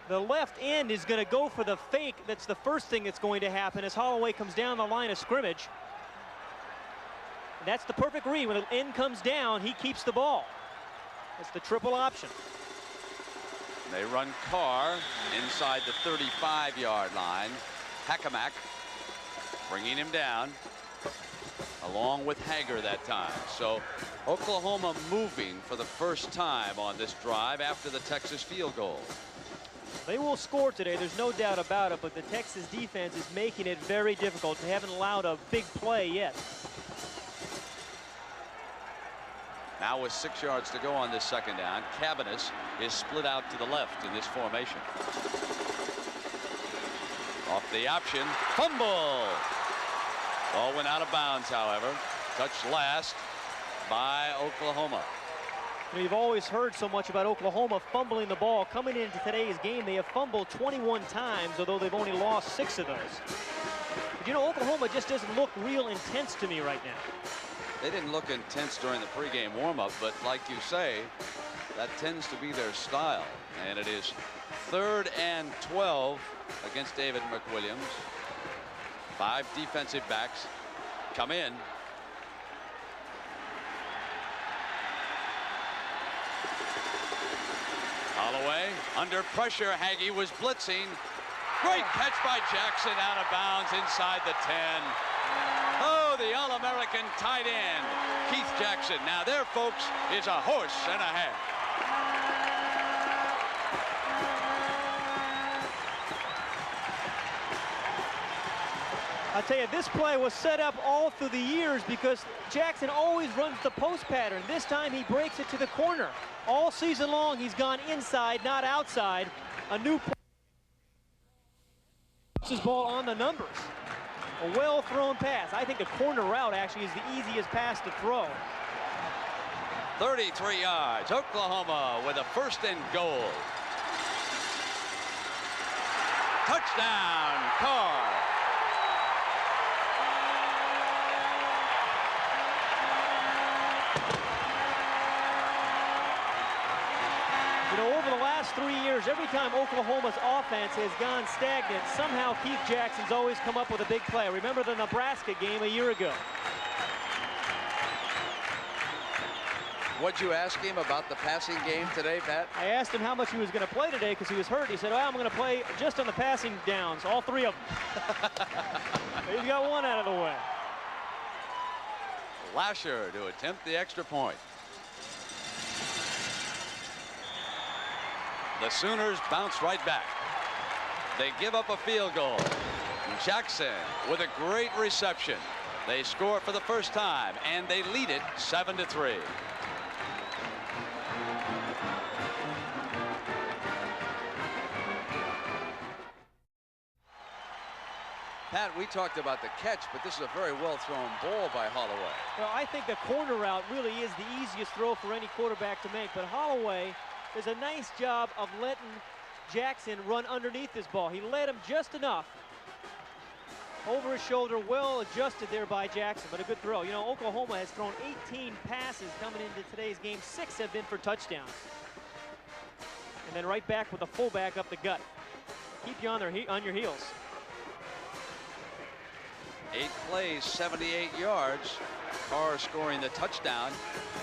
Speaker 2: The left end is going to go for the fake. That's the first thing that's going to happen as Holieway comes down the line of scrimmage. And that's the perfect read. When the end comes down, he keeps the ball. It's the triple option.
Speaker 1: They run Carr inside the 35-yard line. Hackamak bringing him down along with Hager that time. So Oklahoma moving for the first time on this drive after the Texas field goal.
Speaker 2: They will score today, there's no doubt about it, but the Texas defense is making it very difficult. They haven't allowed a big play yet.
Speaker 1: Now with 6 yards to go on this second down, Cabbiness is split out to the left in this formation. Off the option, fumble. Ball went out of bounds, however. Touched last by Oklahoma.
Speaker 2: You know, you've always heard so much about Oklahoma fumbling the ball. Coming into today's game, they have fumbled 21 times, although they've only lost 6 of those. But you know, Oklahoma just doesn't look real intense to me right now.
Speaker 1: They didn't look intense during the pregame warm-up, but like you say, that tends to be their style. And it is 3rd and 12 against David McWilliams. 5 defensive backs come in. Holieway under pressure. Hagee was blitzing. Great catch by Jackson, out of bounds inside the 10. Oh, the All-American tight end, Keith Jackson. Now there, folks, is a horse and a half.
Speaker 2: I'll tell you, this play was set up all through the years because Jackson always runs the post pattern. This time he breaks it to the corner. All season long, he's gone inside, not outside. A new his ball on the numbers. A well-thrown pass. I think the corner route actually is the easiest pass to throw.
Speaker 1: 33 yards. Oklahoma with a 1st and goal. Touchdown, Carr.
Speaker 2: You know, over the last 3 years, every time Oklahoma's offense has gone stagnant, somehow Keith Jackson's always come up with a big play. Remember the Nebraska game a year ago.
Speaker 1: What'd you ask him about the passing game today, Pat?
Speaker 2: I asked him how much he was going to play today because he was hurt. He said, well, I'm going to play just on the passing downs, all 3 of them. He's got 1 out of the way.
Speaker 1: Lashar to attempt the extra point. The Sooners bounce right back. They give up a field goal. Jackson with a great reception. They score for the first time, and they lead it 7-3. Pat, we talked about the catch, but this is a very well-thrown ball by Holieway.
Speaker 2: Well, I think the corner route really is the easiest throw for any quarterback to make, but Holieway does a nice job of letting Jackson run underneath this ball. He led him just enough. Over his shoulder, well adjusted there by Jackson, but a good throw. You know, Oklahoma has thrown 18 passes coming into today's game. 6 have been for touchdowns. And then right back with the fullback up the gut. Keep you on your heels.
Speaker 1: 8 plays, 78 yards. Carr scoring the touchdown,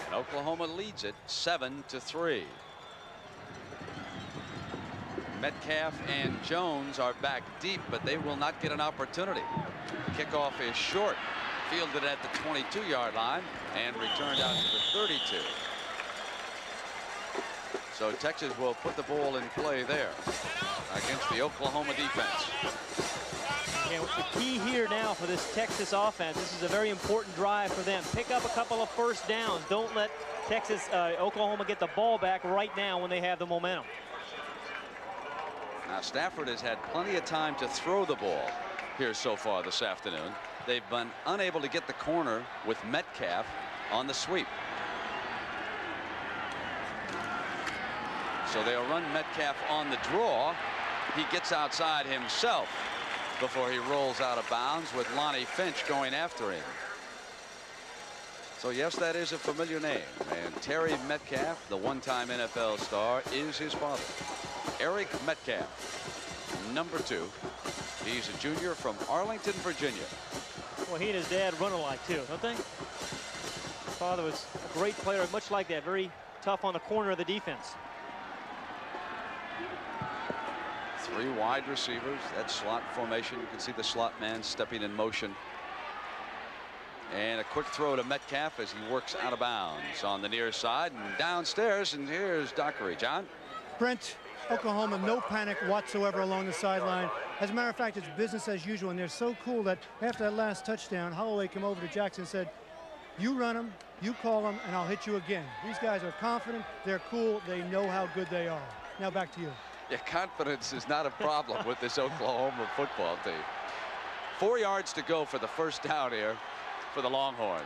Speaker 1: and Oklahoma leads it 7-3. Metcalf and Jones are back deep, but they will not get an opportunity. Kickoff is short, fielded at the 22-yard line and returned out to the 32. So Texas will put the ball in play there against the Oklahoma defense.
Speaker 2: Yeah, the key here now for this Texas offense, this is a very important drive for them. Pick up a couple of first downs. Don't let Oklahoma get the ball back right now when they have the momentum.
Speaker 1: Now Stafford has had plenty of time to throw the ball here so far this afternoon. They've been unable to get the corner with Metcalf on the sweep. So they'll run Metcalf on the draw. He gets outside himself before he rolls out of bounds with Lonnie Finch going after him. So yes, that is a familiar name, and Terry Metcalf, the one-time NFL star, is his father. Eric Metcalf, number 2. He's a junior from Arlington, Virginia.
Speaker 2: Well, he and his dad run alike too, don't they? His father was a great player, much like that, very tough on the corner of the defense.
Speaker 1: 3 wide receivers, that slot formation. You can see the slot man stepping in motion. And a quick throw to Metcalf as he works out of bounds on the near side and downstairs. And here's Dockery. John?
Speaker 3: Brent, Oklahoma, no panic whatsoever along the sideline. As a matter of fact, it's business as usual. And they're so cool that after that last touchdown, Holieway came over to Jackson and said, you run them, you call them, and I'll hit you again. These guys are confident. They're cool. They know how good they are. Now back to you.
Speaker 1: Yeah, confidence is not a problem with this Oklahoma football team. 4 yards to go for the first down here for the Longhorns.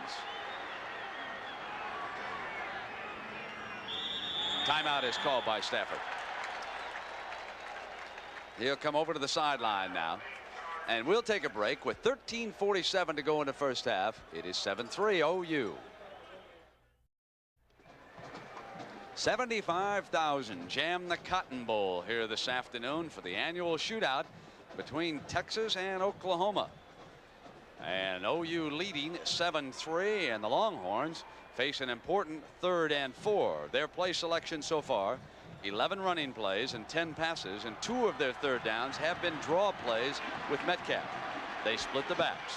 Speaker 1: Timeout is called by Stafford. He'll come over to the sideline now. And we'll take a break with 13:47 to go in the first half. It is 7-3 OU. 75,000 jam the Cotton Bowl here this afternoon for the annual shootout between Texas and Oklahoma. And OU leading 7-3, and the Longhorns face an important 3rd and 4. Their play selection so far, 11 running plays and 10 passes, and 2 of their 3rd downs have been draw plays with Metcalf. They split the backs.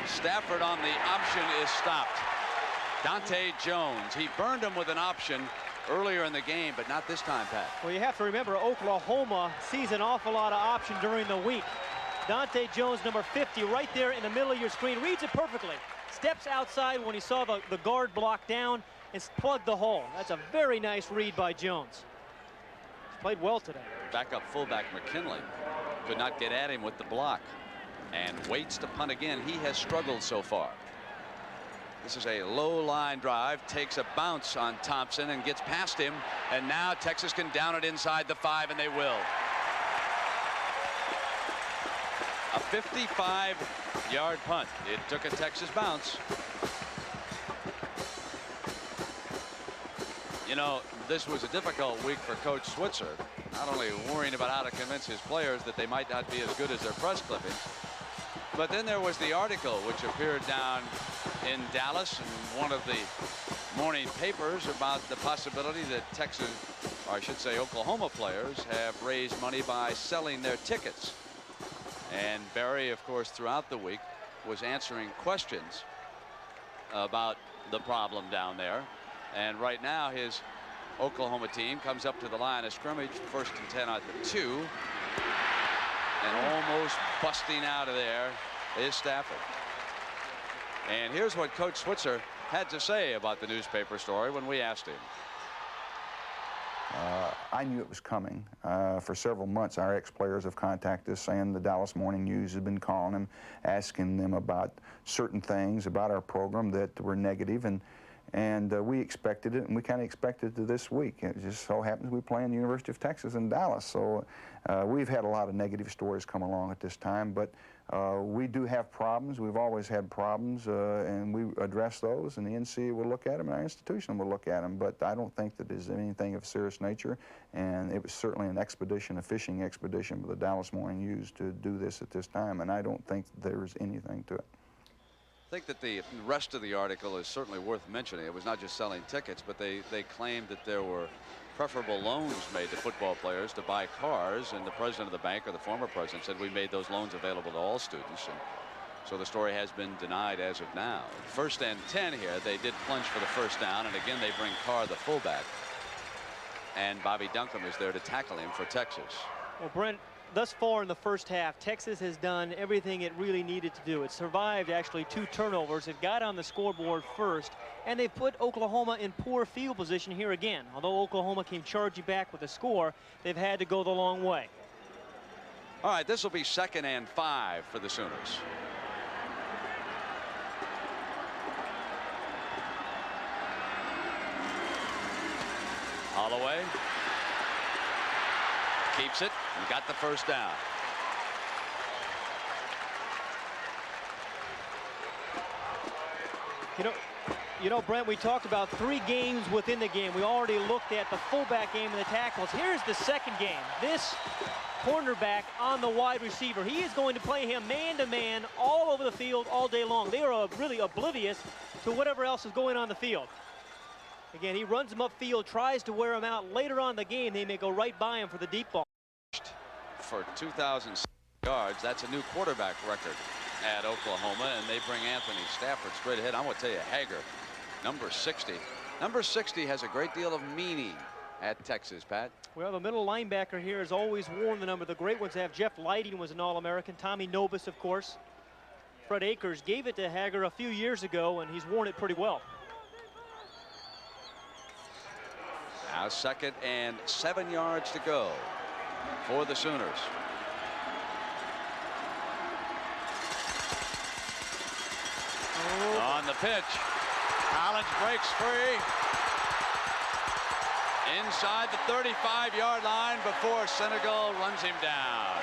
Speaker 1: Stafford on the option is stopped. Dante Jones, he burned him with an option earlier in the game, but not this time, Pat.
Speaker 2: Well, you have to remember Oklahoma sees an awful lot of option during the week. Dante Jones, number 50, right there in the middle of your screen, reads it perfectly. Steps outside when he saw the guard block down and plugged the hole. That's a very nice read by Jones. He's played well today.
Speaker 1: Backup fullback McKinley could not get at him with the block and waits to punt again. He has struggled so far. This is a low line drive, takes a bounce on Thompson and gets past him, and now Texas can down it inside the 5, and they will. A 55-yard punt. It took a Texas bounce. You know, this was a difficult week for Coach Switzer, not only worrying about how to convince his players that they might not be as good as their press clippings, but then there was the article which appeared down in Dallas in one of the morning papers about the possibility that Texas, or I should say Oklahoma players, have raised money by selling their tickets. And Barry, of course, throughout the week was answering questions about the problem down there. And right now his Oklahoma team comes up to the line of scrimmage, 1st and 10 at the 2. And almost busting out of there is Stafford. And here's what Coach Switzer had to say about the newspaper story when we asked him.
Speaker 6: I knew it was coming. For several months, our ex-players have contacted us saying the Dallas Morning News has been calling them, asking them about certain things about our program that were negative, and we expected it, and we kind of expected it this week. It just so happens we play in the University of Texas in Dallas, so we've had a lot of negative stories come along at this time, but we do have problems. We've always had problems, and we address those, and the NCAA will look at them, and our institution will look at them, but I don't think that there's anything of serious nature, and it was certainly an expedition, a fishing expedition for the Dallas Morning News to do this at this time, and I don't think there's anything to it.
Speaker 1: I think that the rest of the article is certainly worth mentioning. It was not just selling tickets, but they claimed that there were preferable loans made to football players to buy cars, and the president of the bank, or the former president, said we made those loans available to all students, and so the story has been denied as of now. 1st and 10 here. They did plunge for the 1st down, and again they bring Carr, the fullback, and Bobby Duncombe is there to tackle him for Texas.
Speaker 2: Well, Brent, thus far in the first half, Texas has done everything it really needed to do. It survived actually 2 turnovers. It got on the scoreboard first, and they put Oklahoma in poor field position here again. Although Oklahoma came charging back with a score, they've had to go the long way.
Speaker 1: All right, this will be 2nd and 5 for the Sooners. Holieway keeps it and got the 1st down.
Speaker 2: You know, Brent, we talked about 3 games within the game. We already looked at the fullback game and the tackles. Here's the second game. This cornerback on the wide receiver. He is going to play him man-to-man all over the field all day long. They are really oblivious to whatever else is going on the field. Again, he runs him upfield, tries to wear him out. Later on in the game, they may go right by him for the deep ball.
Speaker 1: For 2,000 yards, that's a new quarterback record at Oklahoma, and they bring Anthony Stafford straight ahead. I'm going to tell you, Hager, number 60. Number 60 has a great deal of meaning at Texas, Pat.
Speaker 2: Well, the middle linebacker here has always worn the number. The great ones have. Jeff Lighting was an All-American. Tommy Nobis, of course. Fred Akers gave it to Hager a few years ago, and he's worn it pretty well.
Speaker 1: Now 2nd and 7 yards to go for the Sooners. On the pitch, Collins breaks free inside the 35-yard line before Senegal runs him down.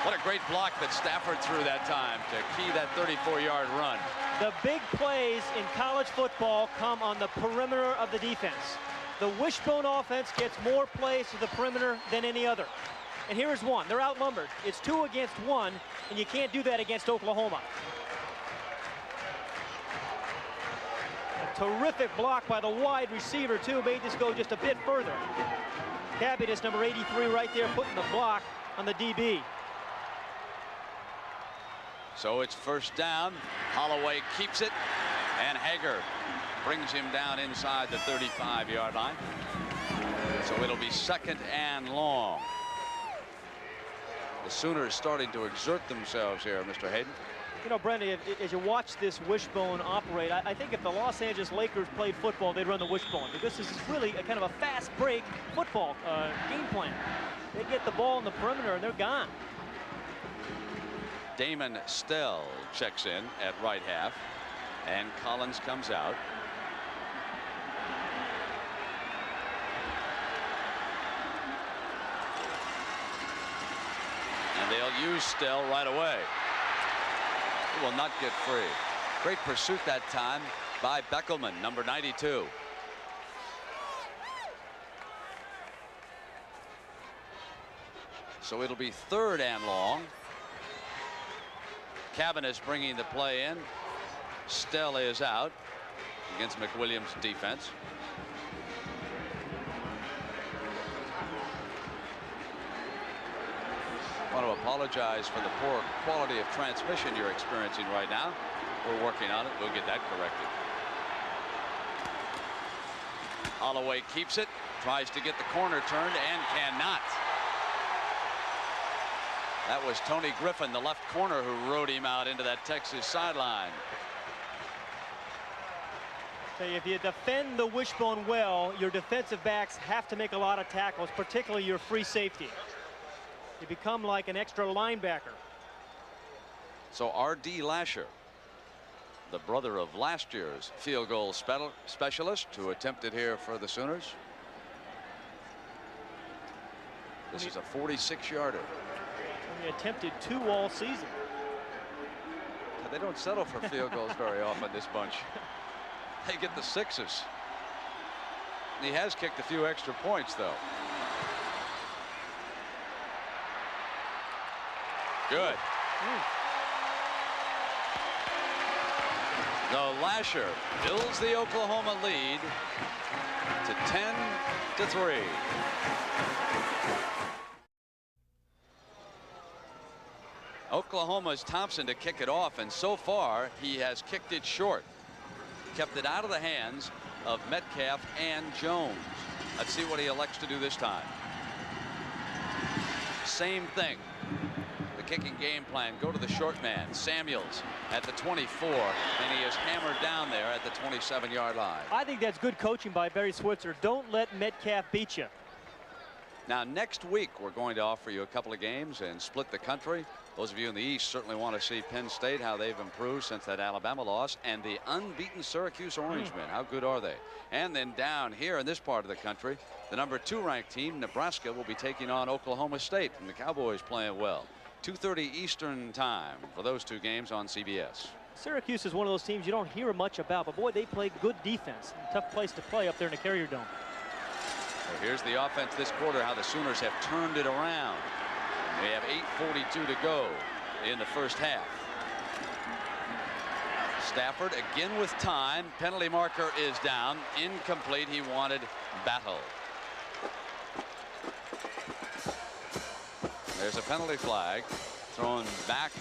Speaker 1: What a great block that Stafford threw that time to key that 34-yard run.
Speaker 2: The big plays in college football come on the perimeter of the defense. The wishbone offense gets more plays to the perimeter than any other. And here's one. They're outnumbered. It's 2 against 1, and you can't do that against Oklahoma. A terrific block by the wide receiver, too, made this go just a bit further. Cabbiness, number 83, right there, putting the block on the DB.
Speaker 1: So it's 1st down. Holieway keeps it, and Hager brings him down inside the 35-yard line. So it'll be 2nd and long. The Sooners starting to exert themselves here, Mr. Hayden.
Speaker 2: You know, Brenda, as you watch this wishbone operate, I think if the Los Angeles Lakers played football, they'd run the wishbone, because this is really a kind of a fast break football game plan. They get the ball in the perimeter and they're gone.
Speaker 1: Damon Stell checks in at right half, and Collins comes out. And they'll use Stell right away. He will not get free. Great pursuit that time by Beckelman, number 92. So it'll be 3rd and long. Cabbiness bringing the play in. Stell is out against McWilliams' defense. I want to apologize for the poor quality of transmission you're experiencing right now. We're working on it. We'll get that corrected. Holieway keeps it, tries to get the corner turned, and cannot. That was Tony Griffin, the left corner, who rode him out into that Texas sideline.
Speaker 2: If you defend the wishbone well, your defensive backs have to make a lot of tackles, particularly your free safety. You become like an extra linebacker.
Speaker 1: So R.D. Lashar, the brother of last year's field goal specialist, who attempted here for the Sooners. This is a 46-yarder.
Speaker 2: He attempted 2 all season.
Speaker 1: They don't settle for field goals very often, this bunch. They get the 6s. He has kicked a few extra points, though. Good. So Lashar builds the Oklahoma lead to 10-3. Oklahoma's Thompson to kick it off, and so far he has kicked it short. Kept it out of the hands of Metcalf and Jones. Let's see what he elects to do this time. Same thing. The kicking game plan, go to the short man. Samuels at the 24, and he is hammered down there at the 27-yard line.
Speaker 2: I think that's good coaching by Barry Switzer. Don't let Metcalf beat you.
Speaker 1: Now next week we're going to offer you a couple of games and split the country. Those of you in the East certainly want to see Penn State, how they've improved since that Alabama loss, and the unbeaten Syracuse Orangemen. How good are they? And then down here in this part of the country, the number 2 ranked team, Nebraska, will be taking on Oklahoma State, and the Cowboys playing well. 2:30 Eastern time for those 2 games on CBS.
Speaker 2: Syracuse is one of those teams you don't hear much about, but boy, they play good defense. Tough place to play up there in the Carrier Dome.
Speaker 1: So here's the offense this quarter, how the Sooners have turned it around. They have 8:42 to go in the first half. Stafford again with time. Penalty marker is down. Incomplete. He wanted Battle. There's a penalty flag thrown back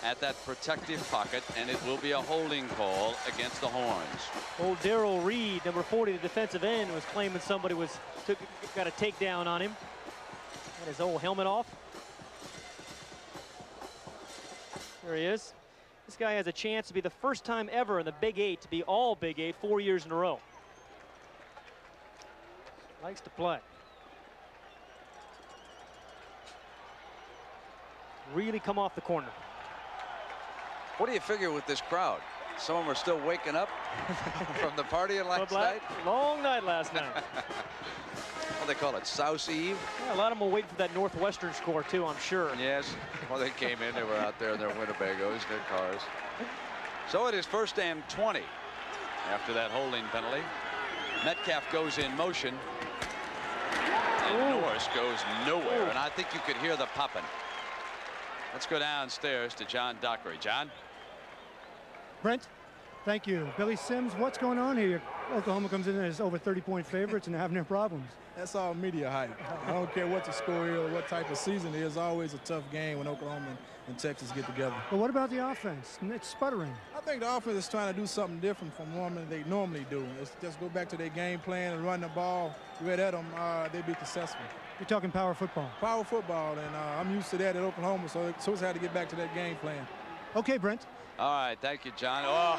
Speaker 1: at that protective pocket, and it will be a holding call against the Horns.
Speaker 2: Old Darrell Reed, number 40, the defensive end, was claiming somebody got a takedown on him. Had his old helmet off. There he is. This guy has a chance to be the first time ever in the Big 8 to be all Big 8 4 years in a row. Likes to play. Really come off the corner.
Speaker 1: What do you figure with this crowd? Some of them are still waking up from the party last night.
Speaker 2: Long night last night.
Speaker 1: What do they call it? Souse Eve?
Speaker 2: Yeah, a lot of them will wait for that Northwestern score too, I'm sure.
Speaker 1: Yes. Well, they came in. They were out there in their Winnebagos, their cars. So it is 1st and 20 after that holding penalty. Metcalf goes in motion. And Norris goes nowhere. And I think you could hear the popping. Let's go downstairs to John Dockery. John?
Speaker 3: Brent, thank you. Billy Sims, what's going on here? Oklahoma comes in as over 30-point favorites and having their problems.
Speaker 11: That's all media hype. I don't care what the score is or what type of season it is. Always a tough game when Oklahoma and Texas get together.
Speaker 3: But what about the offense? It's sputtering.
Speaker 11: I think the offense is trying to do something different from what they normally do. It's just go back to their game plan and run the ball. Right at them, they'd be successful.
Speaker 3: You're talking power football.
Speaker 11: Power football, and I'm used to that at Oklahoma, so it's had to get back to that game plan.
Speaker 3: Okay, Brent.
Speaker 1: All right, thank you, John. Oh,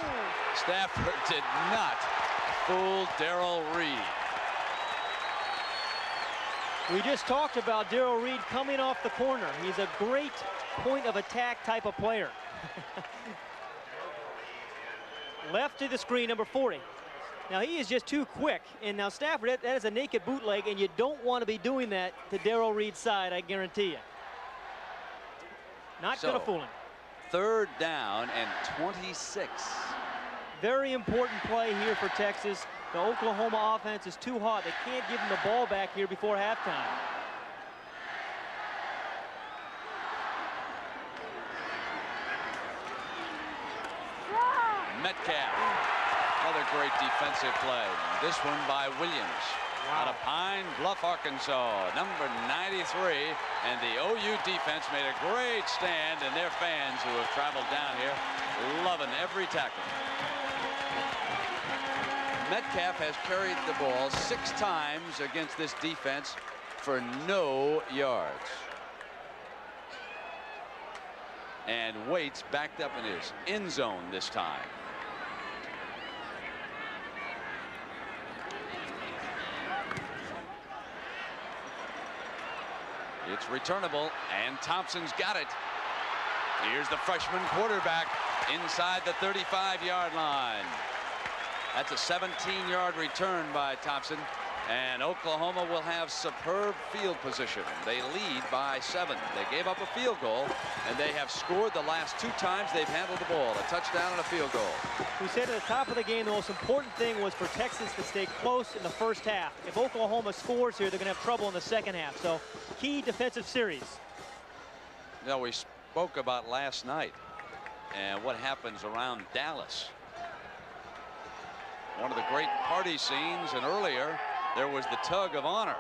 Speaker 1: Stafford did not fool Darrell Reed.
Speaker 2: We just talked about Darrell Reed coming off the corner. He's a great point of attack type of player. Left to the screen, number 40. Now he is just too quick, and now Stafford, that is a naked bootleg, and you don't want to be doing that to Darrell Reed's side, I guarantee you. Not going to fool him.
Speaker 1: 3rd down and 26.
Speaker 2: Very important play here for Texas. The Oklahoma offense is too hot. They can't give them the ball back here before halftime.
Speaker 1: Metcalf. Another great defensive play. This one by Williams. Out of Pine Bluff, Arkansas, number 93. And the OU defense made a great stand, and their fans who have traveled down here loving every tackle. Metcalf has carried the ball 6 times against this defense for no yards. And Waits backed up in his end zone this time. It's returnable, and Thompson's got it. Here's the freshman quarterback inside the 35-yard line. That's a 17-yard return by Thompson, and Oklahoma will have superb field position. They lead by 7. They gave up a field goal, and they have scored the last 2 times they've handled the ball, a touchdown and a field goal.
Speaker 2: We said at the top of the game the most important thing was for Texas to stay close in the first half. If Oklahoma scores here, they're going to have trouble in the second half. So key defensive series.
Speaker 1: Now, we spoke about last night and what happens around Dallas. One of the great party scenes, and earlier there was the tug of honor.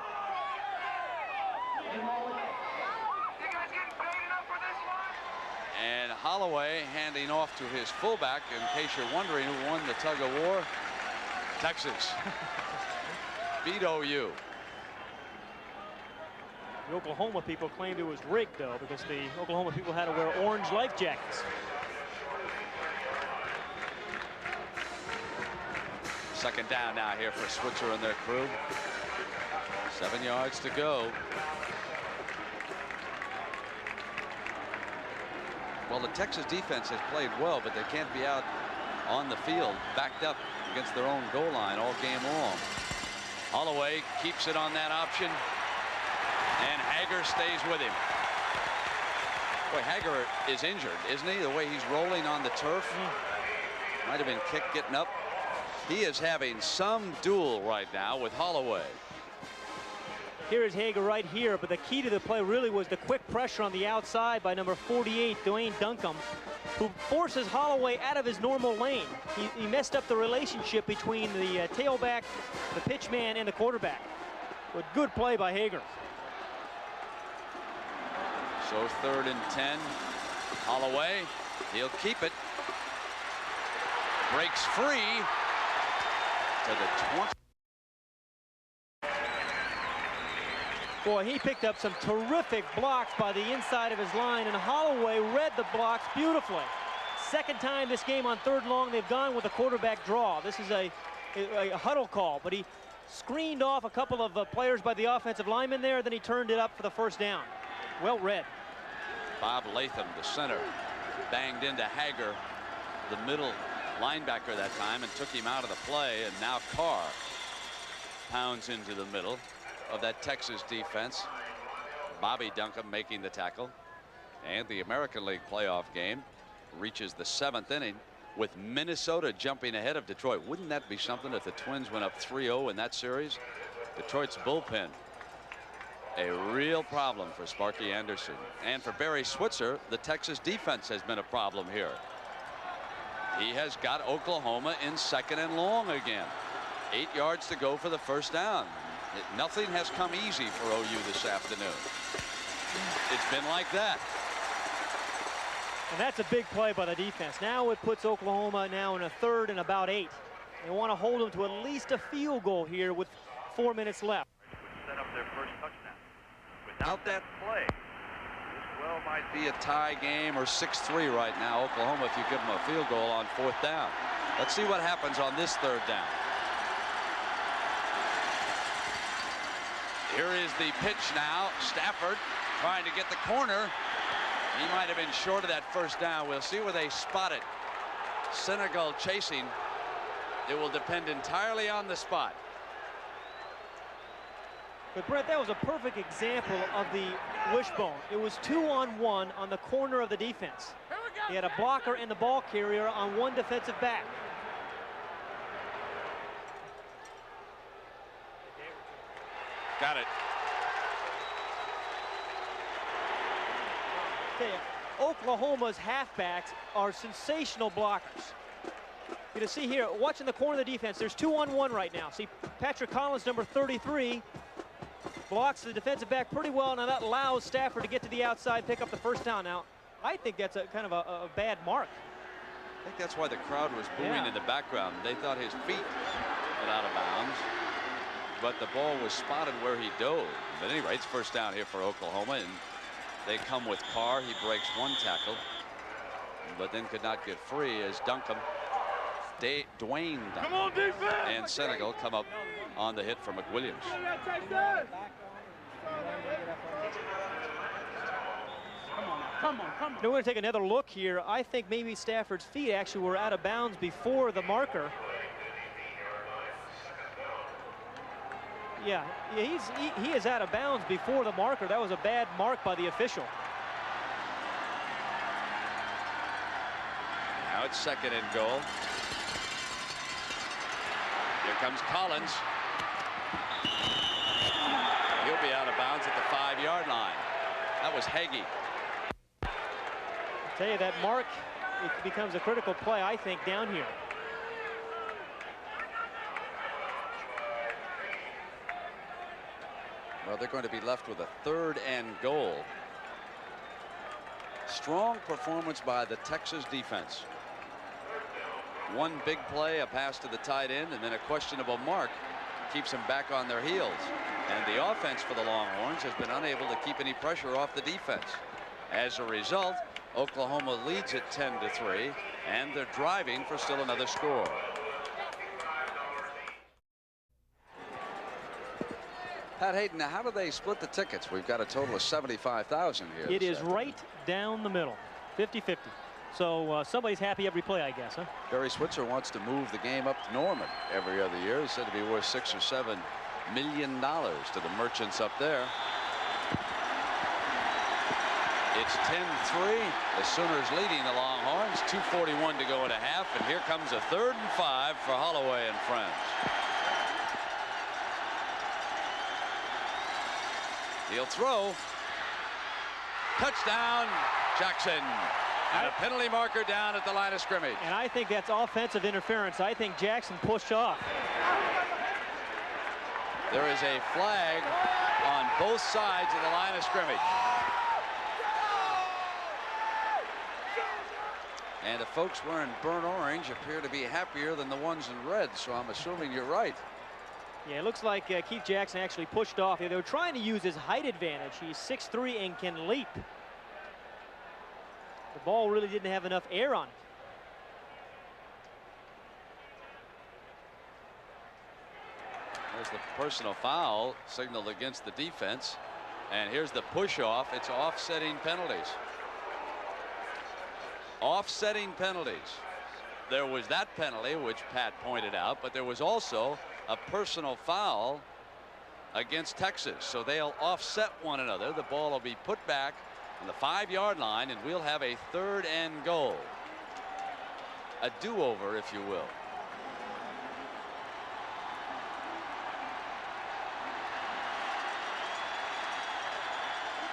Speaker 1: And Holieway handing off to his fullback, in case you're wondering who won the tug of war. Texas beat OU.
Speaker 2: The Oklahoma people claimed it was rigged, though, because the Oklahoma people had to wear orange life jackets.
Speaker 1: Second down now here for Switzer and their crew. 7 yards to go. Well, the Texas defense has played well, but they can't be out on the field backed up against their own goal line all game long. Holieway keeps it on that option, and Hager stays with him. Boy, Hager is injured, isn't he? The way he's rolling on the turf. Might have been kicked getting up. He is having some duel right now with Holieway.
Speaker 2: Here is Hager right here, but the key to the play really was the quick pressure on the outside by number 48, Dwayne Duncombe, who forces Holieway out of his normal lane. He messed up the relationship between the tailback, the pitch man, and the quarterback. But good play by Hager.
Speaker 1: So 3rd and 10. Holieway, he'll keep it. Breaks free to the 20.
Speaker 2: Boy, he picked up some terrific blocks by the inside of his line, and Holieway read the blocks beautifully. Second time this game on 3rd and long, they've gone with a quarterback draw. This is a huddle call, but he screened off a couple of players by the offensive lineman there, then he turned it up for the 1st down. Well read.
Speaker 1: Bob Latham, the center, banged into Hager, the middle linebacker that time, and took him out of the play, and now Carr pounds into the middle of that Texas defense. Bobby Duncombe making the tackle, and the American League playoff game reaches the 7th inning with Minnesota jumping ahead of Detroit. Wouldn't that be something if the Twins went up 3-0 in that series? Detroit's bullpen, a real problem for Sparky Anderson, and for Barry Switzer, the Texas defense has been a problem here. He has got Oklahoma in 2nd and long again. 8 yards to go for the 1st down. Nothing has come easy for OU this afternoon. It's been like that.
Speaker 2: And that's a big play by the defense. Now it puts Oklahoma now in a 3rd and about 8. They want to hold them to at least a field goal here with 4 minutes left.
Speaker 12: Set up their first touchdown.
Speaker 1: Without that play, this well might be a tie game or 6-3 right now. Oklahoma, if you give them a field goal on 4th down. Let's see what happens on this 3rd down. Here is the pitch now. Stafford trying to get the corner. He might have been short of that 1st down. We'll see where they spot it. Senegal chasing. It will depend entirely on the spot.
Speaker 2: But Brett, that was a perfect example of the wishbone. It was 2-on-1 on the corner of the defense. He had a blocker and the ball carrier on one defensive back.
Speaker 1: Got it.
Speaker 2: Okay, Oklahoma's halfbacks are sensational blockers. You can see here, watching the corner of the defense, there's 2-on-1 right now. See, Patrick Collins, number 33, blocks the defensive back pretty well. Now that allows Stafford to get to the outside, pick up the 1st down. Now, I think that's a kind of a bad mark.
Speaker 1: I think that's why the crowd was booing in the background. They thought his feet went out of bounds, but the ball was spotted where he dove. But anyway, it's 1st down here for Oklahoma, and they come with Carr. He breaks one tackle, but then could not get free as Duncombe, Dwayne Duncombe, and Senegal come up on the hit for McWilliams.
Speaker 2: Now we're going to take another look here. I think maybe Stafford's feet actually were out of bounds before the marker. Yeah, he is out of bounds before the marker. That was a bad mark by the official.
Speaker 1: Now it's 2nd and goal. Here comes Collins. He'll be out of bounds at the 5-yard line. That was Hagee.
Speaker 2: I tell you, that mark, it becomes a critical play, I think, down here.
Speaker 1: Well, they're going to be left with a 3rd and goal. Strong performance by the Texas defense. One big play, a pass to the tight end, and then a questionable mark keeps them back on their heels. And the offense for the Longhorns has been unable to keep any pressure off the defense. As a result, Oklahoma leads it 10-3, and they're driving for still another score. Pat Hayden, now how do they split the tickets? We've got a total of 75,000 here.
Speaker 2: It is right down the middle, 50-50. So somebody's happy every play, I guess, huh?
Speaker 1: Barry Switzer wants to move the game up to Norman every other year. It's said to be worth $6 or $7 million to the merchants up there.
Speaker 13: It's 10-3. The Sooners leading the Longhorns. 2:41 to go in a half. And here comes a 3rd and 5 for Holieway and friends. He'll throw. Touchdown, Jackson. And a penalty marker down at the line of scrimmage.
Speaker 2: And I think that's offensive interference. I think Jackson pushed off.
Speaker 13: There is a flag on both sides of the line of scrimmage. And the folks wearing burnt orange appear to be happier than the ones in red, so I'm assuming you're right.
Speaker 2: Yeah, it looks like Keith Jackson actually pushed off. They were trying to use his height advantage. He's 6'3" and can leap. The ball really didn't have enough air on it.
Speaker 13: There's the personal foul signaled against the defense. And here's the push off. It's offsetting penalties. Offsetting penalties. There was that penalty, which Pat pointed out, but there was also a personal foul against Texas. So they'll offset one another. The ball will be put back on the 5-yard line, and we'll have a 3rd and goal. A do-over, if you will.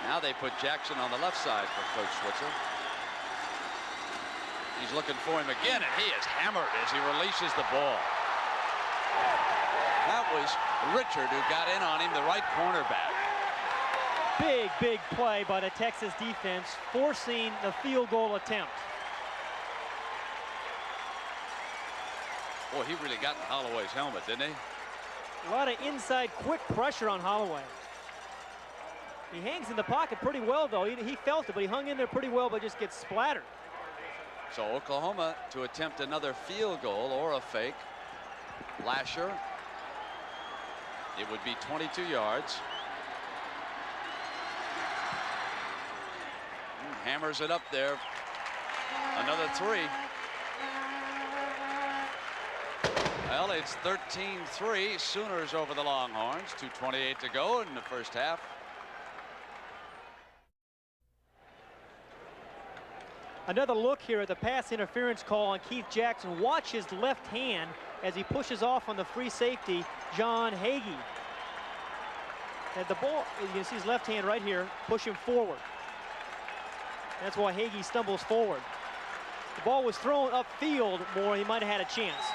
Speaker 13: Now they put Jackson on the left side for Coach Switzer. He's looking for him again, and he is hammered as he releases the ball. That was Richard who got in on him, the right cornerback.
Speaker 2: Big play by the Texas defense, forcing the field goal attempt.
Speaker 13: Boy, he really got in Holloway's helmet, didn't he?
Speaker 2: A lot of inside quick pressure on Holieway. He hangs in the pocket pretty well, though. He felt it, but he hung in there pretty well, but just gets splattered.
Speaker 13: So Oklahoma to attempt another field goal or a fake. Lashar. It would be 22 yards. Hammers it up there. Another 3. Well, it's 13-3. Sooners over the Longhorns. 2:28 to go in the first half.
Speaker 2: Another look here at the pass interference call on Keith Jackson. Watch his left hand as he pushes off on the free safety, John Hagee. And the ball, you can see his left hand right here, push him forward. That's why Hagee stumbles forward. The ball was thrown upfield more, he might have had a chance.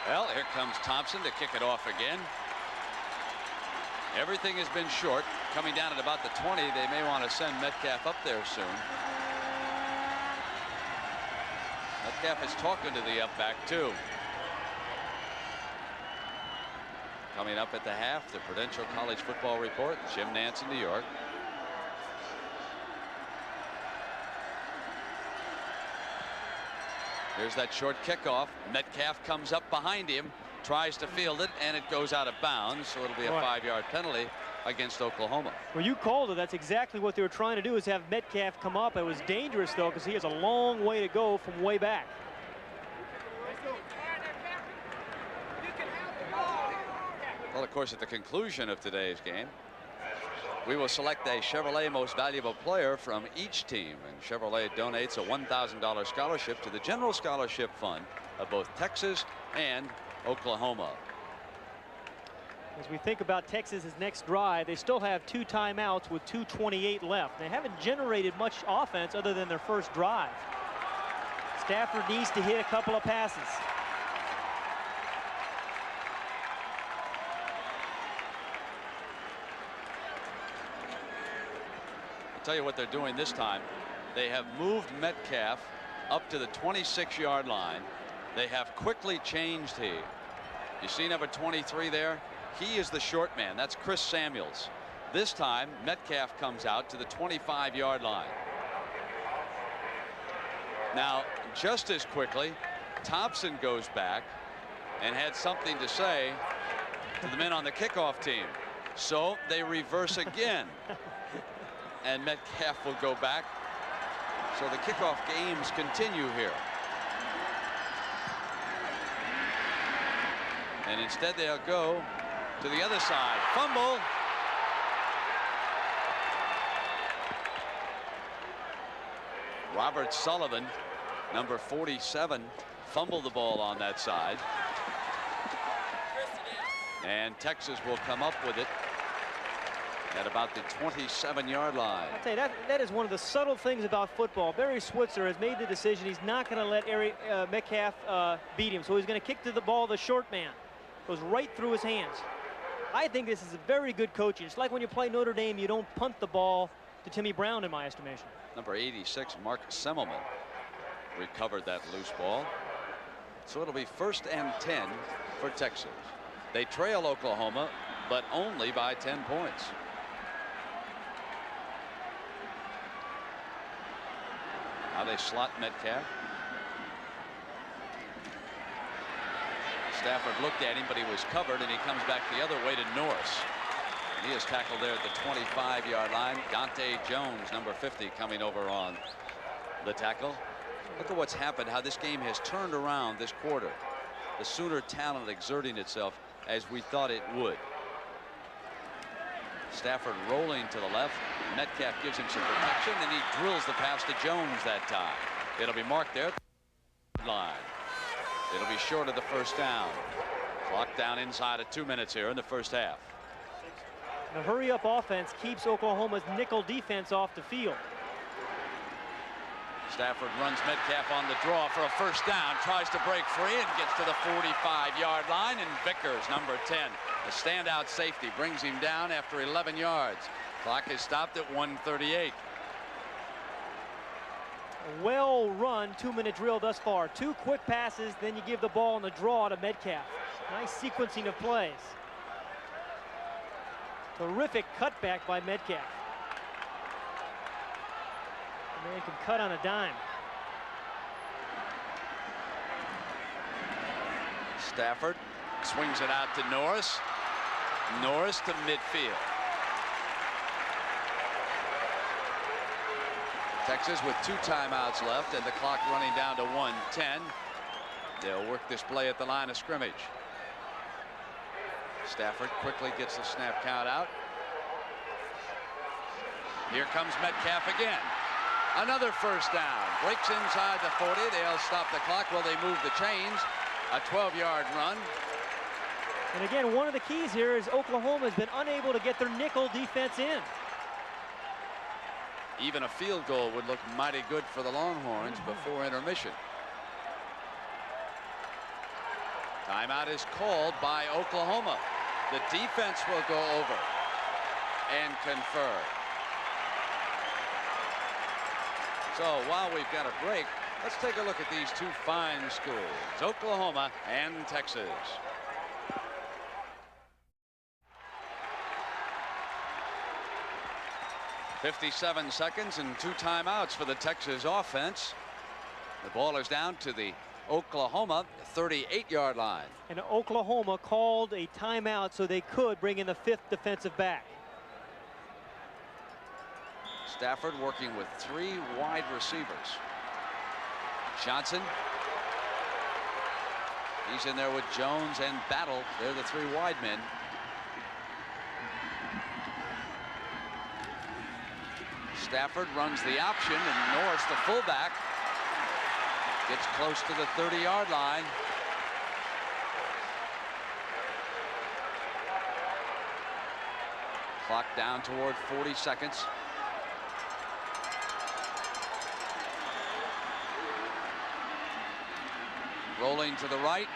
Speaker 13: Well, here comes Thompson to kick it off again. Everything has been short. Coming down at about the 20, they may want to send Metcalf up there soon. Metcalf is talking to the up back too. Coming up at the half, the Prudential College Football Report. Jim Nance in New York. Here's that short kickoff. Metcalf comes up behind him, tries to field it, and it goes out of bounds, so it'll be a 5-yard penalty against Oklahoma.
Speaker 2: Well, you called it. That's exactly what they were trying to do, is have Metcalf come up. It was dangerous, though, because he has a long way to go from way back.
Speaker 13: Well, of course, at the conclusion of today's game, we will select a Chevrolet Most Valuable Player from each team, and Chevrolet donates a $1,000 scholarship to the General Scholarship Fund of both Texas and Oklahoma.
Speaker 2: As we think about Texas's next drive, they still have 2 timeouts with 2:28 left. They haven't generated much offense other than their first drive. Stafford needs to hit a couple of passes.
Speaker 13: I'll tell you what they're doing this time. They have moved Metcalf up to the 26-yard line. They have quickly changed he. You see number 23 there? He is the short man. That's Chris Samuels. This time, Metcalf comes out to the 25-yard line. Now, just as quickly, Thompson goes back and had something to say to the men on the kickoff team. So they reverse again. And Metcalf will go back. So the kickoff games continue here. And instead they'll go to the other side. Fumble. Robert Sullivan, number 47, fumbled the ball on that side. And Texas will come up with it at about the 27-yard line.
Speaker 2: I tell you, that is one of the subtle things about football. Barry Switzer has made the decision he's not going to let Metcalf beat him, so he's going to kick to the ball, the short man. Goes right through his hands. I think this is a very good coaching. It's like when you play Notre Dame, you don't punt the ball to Timmy Brown, in my estimation.
Speaker 13: Number 86, Mark Semmelman, recovered that loose ball. So it'll be 1st and 10 for Texas. They trail Oklahoma, but only by 10 points. Now they slot Metcalf. Stafford looked at him, but he was covered, and he comes back the other way to Norris. He is tackled there at the 25-yard line. Dante Jones, number 50, coming over on the tackle. Look at what's happened, how this game has turned around this quarter. The Sooner talent exerting itself as we thought it would. Stafford rolling to the left. Metcalf gives him some protection, and he drills the pass to Jones that time. It'll be marked there. Line. It'll be short of the first down. Clock down inside of 2 minutes here in the first half.
Speaker 2: The hurry-up offense keeps Oklahoma's nickel defense off the field.
Speaker 13: Stafford runs Metcalf on the draw for a first down, tries to break free and gets to the 45-yard line, and Vickers, number 10, a standout safety, brings him down after 11 yards. Clock is stopped at 1:38.
Speaker 2: A well-run 2-minute drill thus far. 2 quick passes, then you give the ball on the draw to Metcalf. Nice sequencing of plays. Terrific cutback by Metcalf. The man can cut on a dime.
Speaker 13: Stafford swings it out to Norris. Norris to midfield. Texas with 2 timeouts left and the clock running down to 1:10. They'll work this play at the line of scrimmage. Stafford quickly gets the snap count out. Here comes Metcalf again. Another first down. Breaks inside the 40. They'll stop the clock while they move the chains. A 12-yard run.
Speaker 2: And again, one of the keys here is Oklahoma has been unable to get their nickel defense in.
Speaker 13: Even a field goal would look mighty good for the Longhorns before intermission. Timeout is called by Oklahoma. The defense will go over and confer. So while we've got a break, let's take a look at these 2 fine schools, Oklahoma and Texas. .57 seconds and 2 timeouts for the Texas offense. The ball is down to the Oklahoma 38-yard line.
Speaker 2: And Oklahoma called a timeout so they could bring in the 5th defensive back.
Speaker 13: Stafford working with 3 wide receivers. Johnson. He's in there with Jones and Battle. They're the 3 wide men. Stafford runs the option, and Norris, the fullback, gets close to the 30-yard line. Clock down toward 40 seconds. Rolling to the right.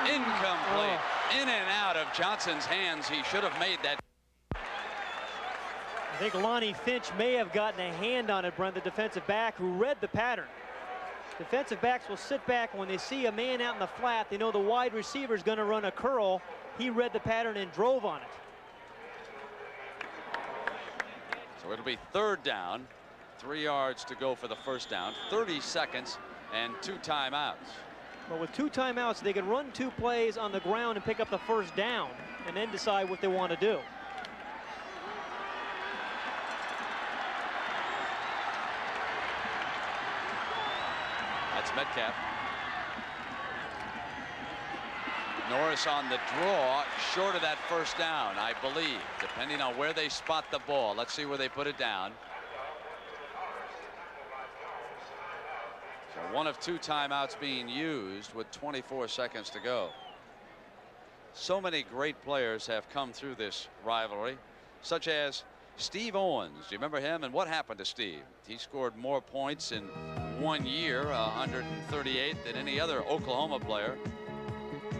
Speaker 13: Incomplete. In and out of Johnson's hands. He should have made that.
Speaker 2: I think Lonnie Finch may have gotten a hand on it, Brent, the defensive back, who read the pattern. Defensive backs will sit back when they see a man out in the flat. They know the wide receiver is going to run a curl. He read the pattern and drove on it.
Speaker 13: So it'll be 3rd down. 3 yards to go for the first down. 30 seconds and 2 timeouts.
Speaker 2: But with 2 timeouts, they can run 2 plays on the ground and pick up the first down and then decide what they want to do.
Speaker 13: That's Metcalf. Norris on the draw, short of that first down, I believe, depending on where they spot the ball. Let's see where they put it down. So one of 2 timeouts being used with 24 seconds to go. So many great players have come through this rivalry, such as Steve Owens. Do you remember him? And what happened to Steve? He scored more points in 1 year, 138, than any other Oklahoma player.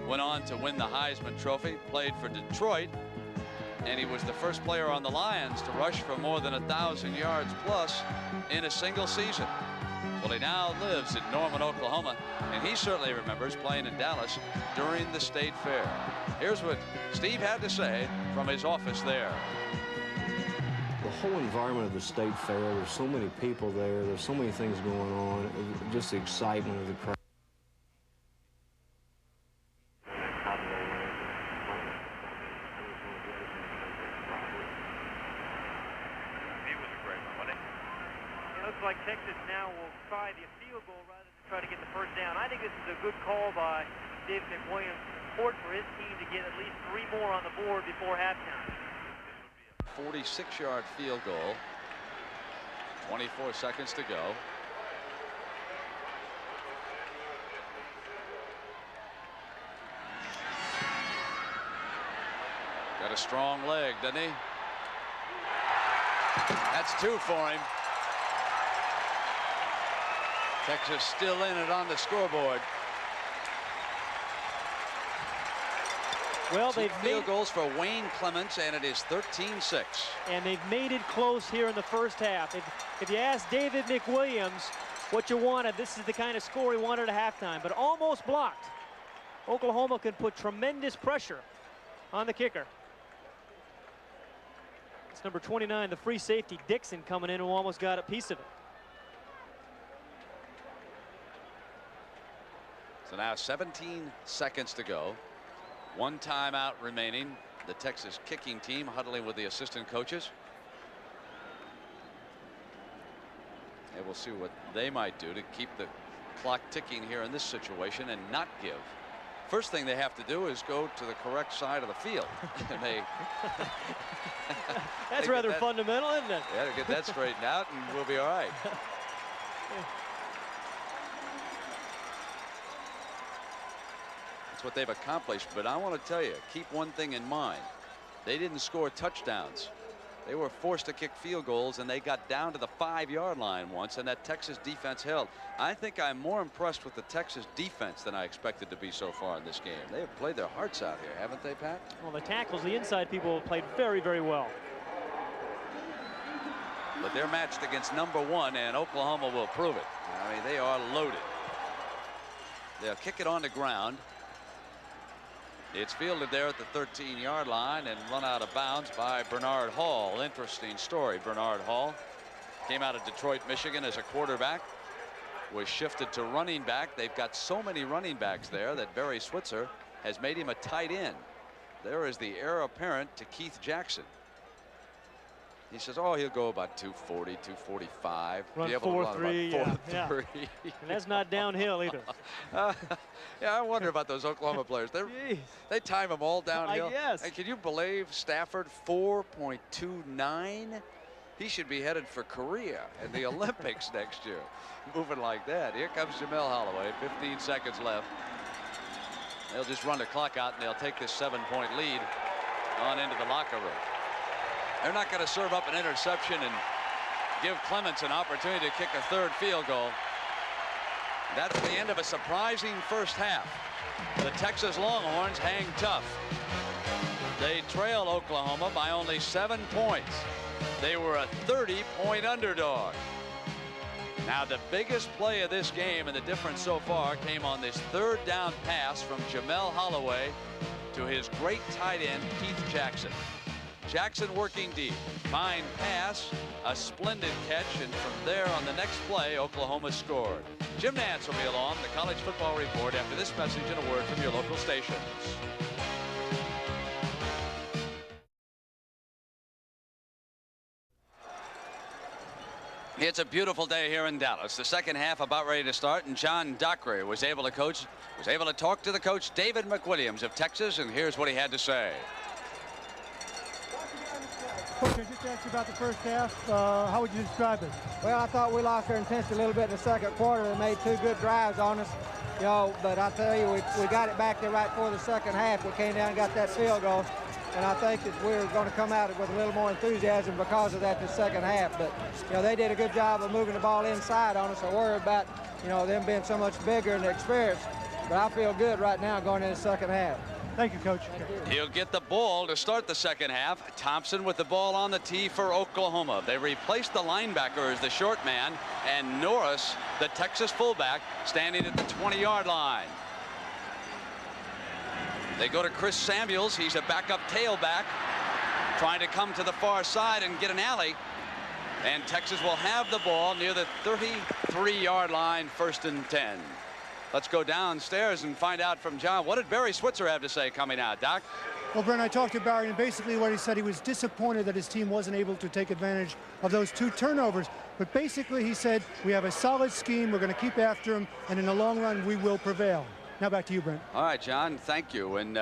Speaker 13: Went on to win the Heisman Trophy, played for Detroit, and he was the first player on the Lions to rush for more than 1,000 yards plus in a single season. Well, he now lives in Norman, Oklahoma, and he certainly remembers playing in Dallas during the State Fair. Here's what Steve had to say from his office there.
Speaker 14: The whole environment of the State Fair, there's so many people there, there's so many things going on, just the excitement of the crowd.
Speaker 15: Like Texas now will try the field goal rather than try to get the first down. I think this is a good call by David McWilliams. Important for his team to get at least 3 more on the board before halftime.
Speaker 13: 46-yard field goal. 24 seconds to go. Got a strong leg, doesn't he? That's 2 for him. Texas still in it on the scoreboard.
Speaker 2: Well, they've
Speaker 13: field goals for Wayne Clements, and it is 13-6.
Speaker 2: And they've made it close here in the first half. If you ask David McWilliams what you wanted, this is the kind of score he wanted at halftime, but almost blocked. Oklahoma can put tremendous pressure on the kicker. It's number 29, the free safety, Dixon, coming in, who almost got a piece of it.
Speaker 13: So now 17 seconds to go. 1 timeout remaining. The Texas kicking team huddling with the assistant coaches. And we'll see what they might do to keep the clock ticking here in this situation and not give. First thing they have to do is go to the correct side of the field. And
Speaker 2: That's rather fundamental, isn't it?
Speaker 13: Yeah, to get that straightened out, and we'll be all right. What they've accomplished, but I want to tell you, keep one thing in mind. They didn't score touchdowns. They were forced to kick field goals, and they got down to the 5-yard line once, and that Texas defense held. I think I'm more impressed with the Texas defense than I expected to be so far in this game. They have played their hearts out here, haven't they, Pat?
Speaker 2: Well, the tackles, the inside people have played very, very well.
Speaker 13: But they're matched against number 1, and Oklahoma will prove it. I mean, they are loaded. They'll kick it on the ground. It's fielded there at the 13-yard line and run out of bounds by Bernard Hall. Interesting story. Bernard Hall came out of Detroit, Michigan as a quarterback, was shifted to running back. They've got so many running backs there that Barry Switzer has made him a tight end. There is the heir apparent to Keith Jackson. He says, oh, he'll go about 240, 245.
Speaker 2: Run 4.3, yeah. And that's not downhill either.
Speaker 13: Yeah, I wonder about those Oklahoma players. They time them all downhill.
Speaker 2: Yes.
Speaker 13: And can you believe Stafford 4.29? He should be headed for Korea and the Olympics next year. Moving like that. Here comes Jamel Holieway. 15 seconds left. They'll just run the clock out, and they'll take this 7-point lead on into the locker room. They're not going to serve up an interception and give Clements an opportunity to kick a 3rd field goal. That's the end of a surprising first half. The Texas Longhorns hang tough. They trail Oklahoma by only 7 points. They were a 30-point underdog. Now, the biggest play of this game and the difference so far came on this 3rd down pass from Jamel Holieway to his great tight end, Keith Jackson. Jackson working deep. Fine pass, a splendid catch, and from there on the next play, Oklahoma scored. Jim Nantz will be along, the College Football Report, after this message and a word from your local stations. It's a beautiful day here in Dallas. The second half about ready to start, and John Dockery was able to talk to the coach, David McWilliams of Texas, and here's what he had to say.
Speaker 3: Coach, I just asked you about the first half. How would you describe it?
Speaker 16: Well, I thought we lost our intensity a little bit in the second quarter. They made 2 good drives on us, you know, but I tell you, we got it back there right before the second half. We came down and got that field goal, and I think that we're going to come out with a little more enthusiasm because of that the second half. But, you know, they did a good job of moving the ball inside on us. I worry about, you know, them being so much bigger and experienced. But I feel good right now going into the second half.
Speaker 3: Thank you, Coach.
Speaker 13: He'll get the ball to start the second half. Thompson with the ball on the tee for Oklahoma. They replaced the linebacker as the short man, and Norris, the Texas fullback, standing at the 20-yard line. They go to Chris Samuels. He's a backup tailback, trying to come to the far side and get an alley. And Texas will have the ball near the 33-yard line, 1st and 10. Let's go downstairs and find out from John. What did Barry Switzer have to say coming out, Doc?
Speaker 3: Well, Brent, I talked to Barry, and basically what he said, he was disappointed that his team wasn't able to take advantage of those 2 turnovers. But basically, he said, we have a solid scheme, we're going to keep after them, and in the long run, we will prevail. Now back to you, Brent.
Speaker 13: All right, John, thank you. And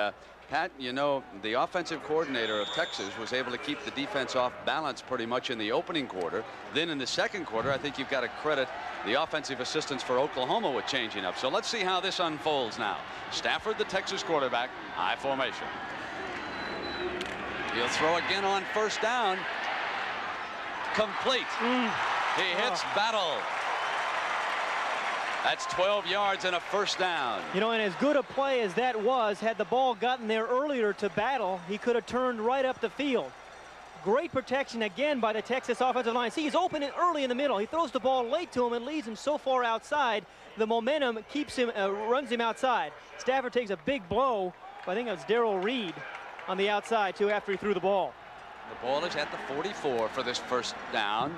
Speaker 13: Pat, you know, the offensive coordinator of Texas was able to keep the defense off balance pretty much in the opening quarter. Then in the second quarter, I think you've got to credit the offensive assistants for Oklahoma with changing up. So let's see how this unfolds now. Stafford, the Texas quarterback, high formation. He'll throw again on 1st down. Complete. He hits Battle. That's 12 yards and a 1st down.
Speaker 2: You know, and as good a play as that was, had the ball gotten there earlier to Battle, he could have turned right up the field. Great protection again by the Texas offensive line. See, he's open early in the middle. He throws the ball late to him and leaves him so far outside. The momentum keeps him, runs him outside. Stafford takes a big blow. I think it's Darrell Reed on the outside, too, after he threw the ball.
Speaker 13: The ball is at the 44 for this 1st down.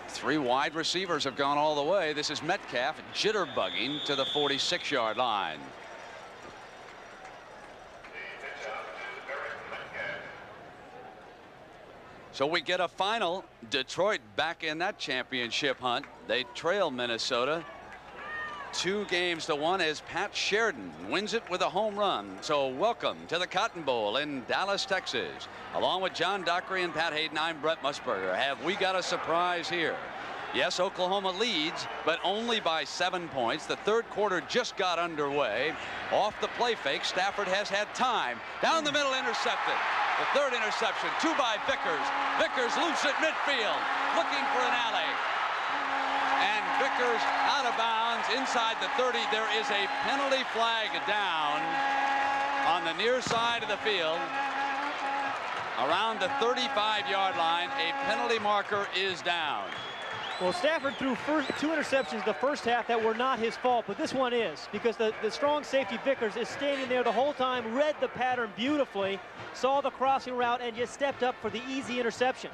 Speaker 13: 3 wide receivers have gone all the way. This is Metcalf jitterbugging to the 46-yard line. So we get a final. Detroit back in that championship hunt. They trail Minnesota 2-1 as Pat Sheridan wins it with a home run. So welcome to the Cotton Bowl in Dallas, Texas. Along with John Dockery and Pat Hayden, I'm Brett Musburger. Have we got a surprise here? Yes, Oklahoma leads, but only by 7 points. The third quarter just got underway. Off the play fake, Stafford has had time. Down the middle, intercepted. The 3rd interception, 2 by Vickers. Vickers loose at midfield, looking for an alley. And Vickers out of bounds inside the 30. There is a penalty flag down on the near side of the field. Around the 35-yard line, a penalty marker is down.
Speaker 2: Well, Stafford threw 2 interceptions the first half that were not his fault, but this one is, because the strong safety Vickers is standing there the whole time, read the pattern beautifully, saw the crossing route, and just stepped up for the easy interception.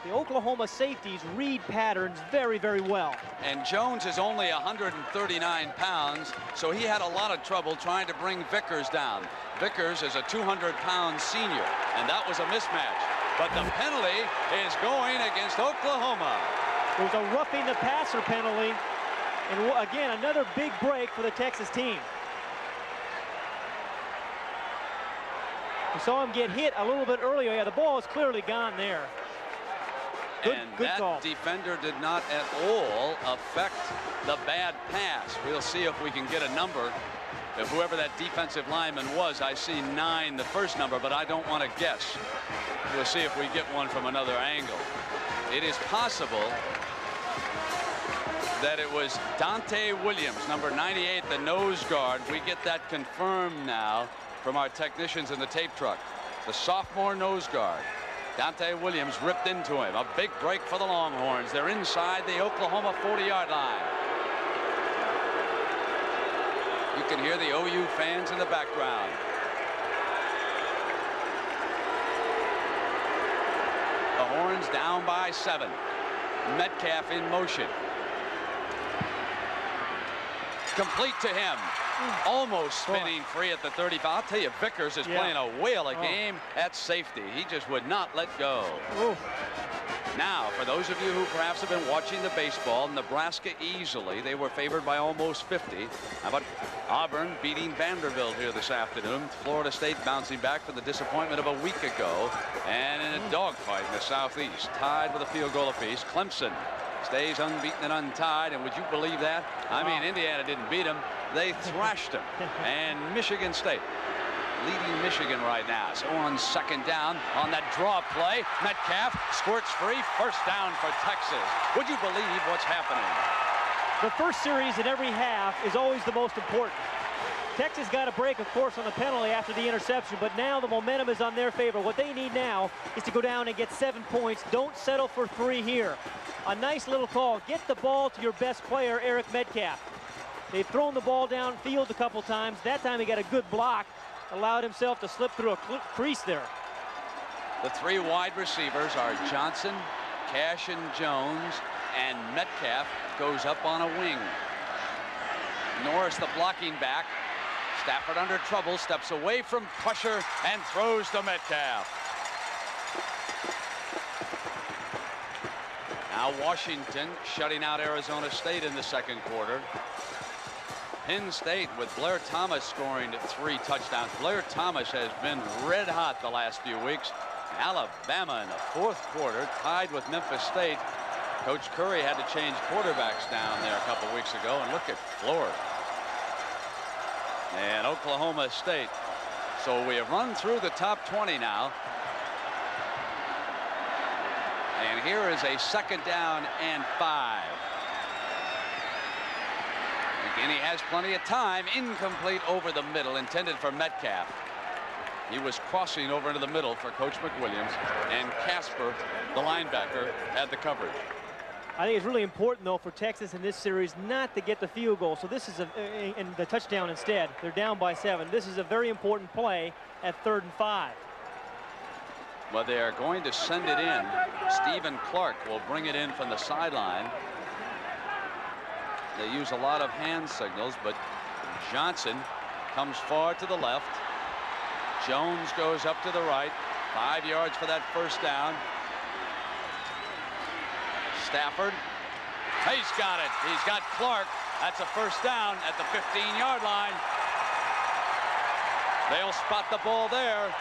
Speaker 2: The Oklahoma safeties read patterns very, very well.
Speaker 13: And Jones is only 139 pounds, so he had a lot of trouble trying to bring Vickers down. Vickers is a 200-pound senior, and that was a mismatch. But the penalty is going against Oklahoma.
Speaker 2: There's a roughing the passer penalty, and again, another big break for the Texas team. We saw him get hit a little bit earlier. Yeah, the ball is clearly gone there. Good
Speaker 13: that
Speaker 2: call.
Speaker 13: Defender did not at all affect the bad pass. We'll see if we can get a number. If whoever that defensive lineman was, I see 9, the first number, but I don't want to guess. We'll see if we get one from another angle. It is possible that it was Dante Williams, number 98, the nose guard. We get that confirmed now from our technicians in the tape truck. The sophomore nose guard. Dante Williams ripped into him. A big break for the Longhorns. They're inside the Oklahoma 40-yard line. You can hear the OU fans in the background. The Horns down by 7. Metcalf in motion. Complete to him. Almost spinning free at the 35. I'll tell you, Vickers is playing a whale of game at safety. He just would not let go. Now, for those of you who perhaps have been watching the baseball, Nebraska easily. They were favored by almost 50. How about Auburn beating Vanderbilt here this afternoon? Florida State bouncing back from the disappointment of a week ago. And in a dogfight in the Southeast, tied with a field goal apiece. Clemson stays unbeaten and untied. And would you believe that? I mean, Indiana didn't beat them. They thrashed them. And Michigan State leading Michigan right now. So on second down on that draw play, Metcalf squirts free. First down for Texas. Would you believe what's happening?
Speaker 2: The first series in every half is always the most important. Texas got a break, of course, on the penalty after the interception, but now the momentum is on their favor. What they need now is to go down and get 7 points. Don't settle for 3 here. A nice little call. Get the ball to your best player, Eric Metcalf. They've thrown the ball downfield a couple times. That time he got a good block. Allowed himself to slip through a crease there.
Speaker 13: The 3 wide receivers are Johnson, Cash and Jones, and Metcalf goes up on a wing. Norris, the blocking back. Stafford under trouble, steps away from pressure and throws to Metcalf. Now Washington shutting out Arizona State in the second quarter. Penn State with Blair Thomas scoring 3 touchdowns. Blair Thomas has been red hot the last few weeks. Alabama in the fourth quarter tied with Memphis State. Coach Curry had to change quarterbacks down there a couple weeks ago, and look at Florida and Oklahoma State. So we have run through the top 20 now. And here is a second down and 5. And he has plenty of time. Incomplete over the middle, intended for Metcalf. He was crossing over into the middle for Coach McWilliams, and Casper, the linebacker, had the coverage.
Speaker 2: I think it's really important, though, for Texas in this series not to get the field goal. So this is and the touchdown instead. They're down by 7. This is a very important play at 3rd and 5.
Speaker 13: Well, they are going to send it in. Stephen Clark will bring it in from the sideline. They use a lot of hand signals, but Johnson comes far to the left. Jones goes up to the right. 5 yards for that first down. Stafford. He's got it. He's got Clark. That's a first down at the 15-yard line. They'll spot the ball there.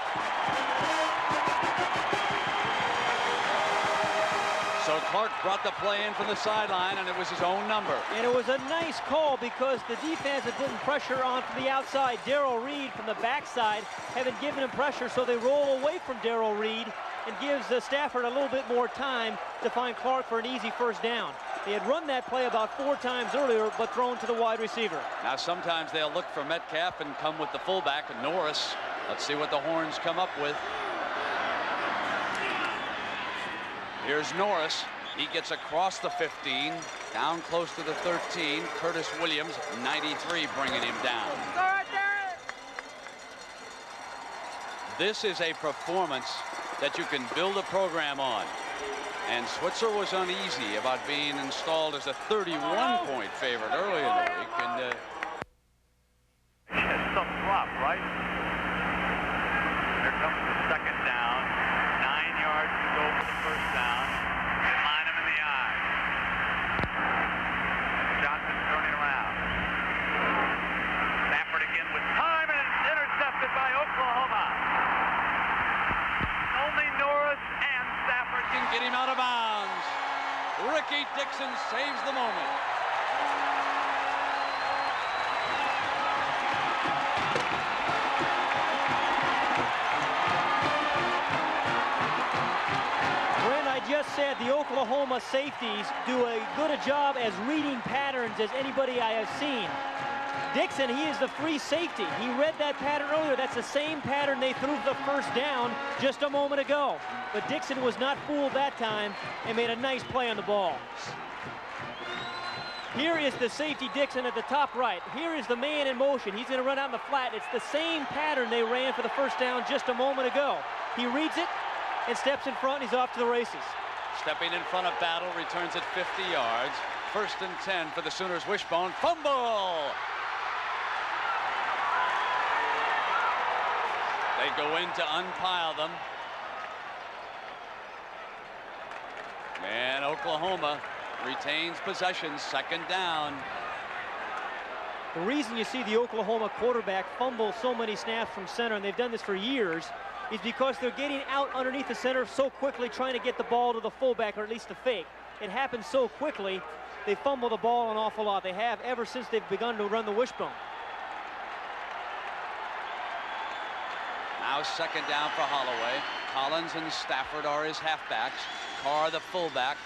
Speaker 13: So Clark brought the play in from the sideline, and it was his own number.
Speaker 2: And it was a nice call because the defense had putting pressure on from the outside. Darrell Reed from the backside haven't given him pressure, so they roll away from Darrell Reed and gives Stafford a little bit more time to find Clark for an easy first down. They had run that play about 4 times earlier, but thrown to the wide receiver.
Speaker 13: Now sometimes they'll look for Metcalf and come with the fullback, Norris. Let's see what the Horns come up with. Here's Norris. He gets across the 15, down close to the 13. Curtis Williams, 93, bringing him down. This is a performance that you can build a program on. And Switzer was uneasy about being installed as a 31-point favorite early in the week. And
Speaker 12: some drop, right? Here comes the second down. 9 yards to go for the first down. They line him in the eye. Johnson turning around. Stafford again with time, and it's intercepted by Oklahoma. Only Norris and Stafford
Speaker 13: can get him out of bounds. Ricky Dixon saves the moment.
Speaker 2: Just said the Oklahoma safeties do a good a job as reading patterns as anybody I have seen. Dixon, he is the free safety. He read that pattern earlier. That's the same pattern they threw the first down just a moment ago. But Dixon was not fooled that time and made a nice play on the ball. Here is the safety Dixon at the top right. Here is the man in motion. He's going to run out in the flat. It's the same pattern they ran for the first down just a moment ago. He reads it and steps in front, and he's off to the races.
Speaker 13: Stepping in front of Battle, returns at 50 yards. 1st and 10 for the Sooners. Wishbone fumble. They go in to unpile them. Oklahoma retains possession, 2nd down.
Speaker 2: The reason you see the Oklahoma quarterback fumble so many snaps from center, and they've done this for years, is because they're getting out underneath the center so quickly, trying to get the ball to the fullback, or at least the fake. It happens so quickly, they fumble the ball an awful lot. They have ever since they've begun to run the wishbone.
Speaker 13: Now 2nd down for Holieway. Collins and Stafford are his halfbacks. Carr the fullback.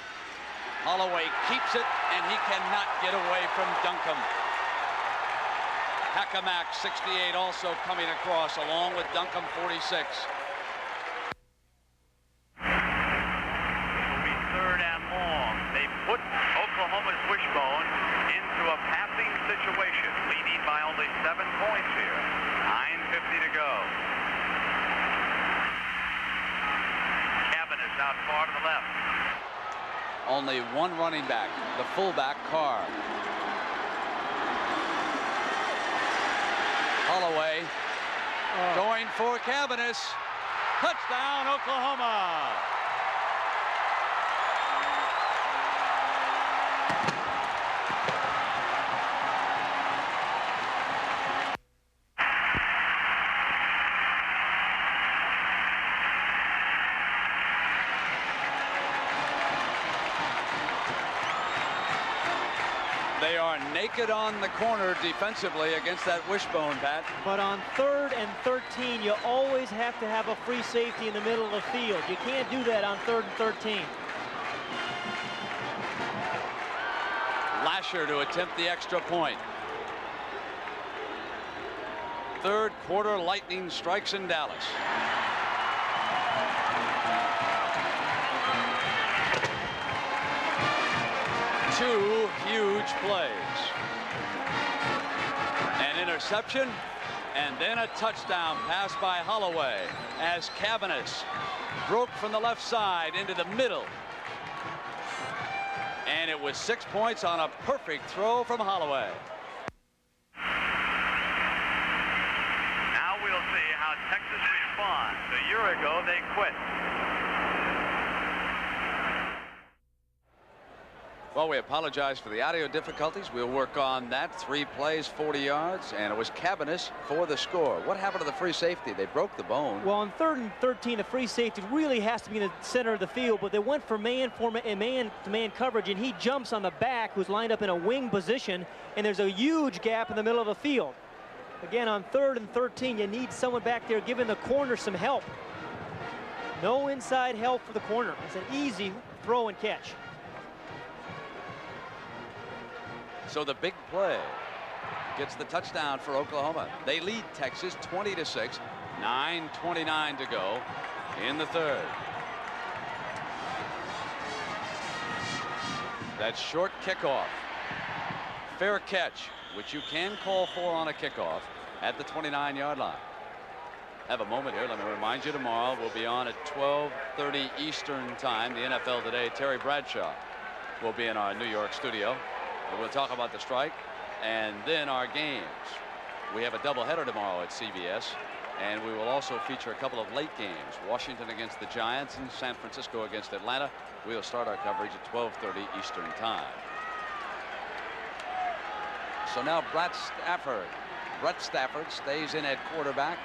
Speaker 13: Holieway keeps it, and he cannot get away from Duncombe. Hackamack, 68, also coming across, along with Duncombe, 46.
Speaker 12: This will be 3rd and long. They put Oklahoma's wishbone into a passing situation, leading by only 7 points here. 9:50 to go. Cabbiness out far to the left.
Speaker 13: Only one running back, the fullback, Carr. Holieway going for Cabbiness. Touchdown, Oklahoma. They are naked on the corner defensively against that wishbone, Pat.
Speaker 2: But on 3rd and 13, you always have to have a free safety in the middle of the field. You can't do that on 3rd and 13.
Speaker 13: Lashar to attempt the extra point. 3rd quarter, lightning strikes in Dallas. Two huge plays. An interception and then a touchdown pass by Holieway as Cabbiness broke from the left side into the middle. And it was 6 points on a perfect throw from Holieway.
Speaker 12: Now we'll see how Texas responds. A year ago, they quit.
Speaker 13: Well, we apologize for the audio difficulties. We'll work on that. 3 plays, 40 yards, and it was Cabbiness for the score. What happened to the free safety? They broke the bone.
Speaker 2: Well, on 3rd and 13, the free safety really has to be in the center of the field, but they went for man-to-man coverage, and he jumps on the back, who's lined up in a wing position, and there's a huge gap in the middle of the field. Again, on 3rd and 13, you need someone back there giving the corner some help. No inside help for the corner. It's an easy throw and catch.
Speaker 13: So the big play gets the touchdown for Oklahoma. They lead Texas 20-6, 9:29 to go in the 3rd. That short kickoff. Fair catch, which you can call for on a kickoff at the 29-yard line. Have a moment here. Let me remind you, tomorrow we'll be on at 12:30 Eastern time. The NFL Today, Terry Bradshaw will be in our New York studio. We'll talk about the strike and then our games. We have a doubleheader tomorrow at CBS, and we will also feature a couple of late games. Washington against the Giants and San Francisco against Atlanta. We'll start our coverage at 12:30 Eastern time. So now Brett Stafford stays in at quarterback.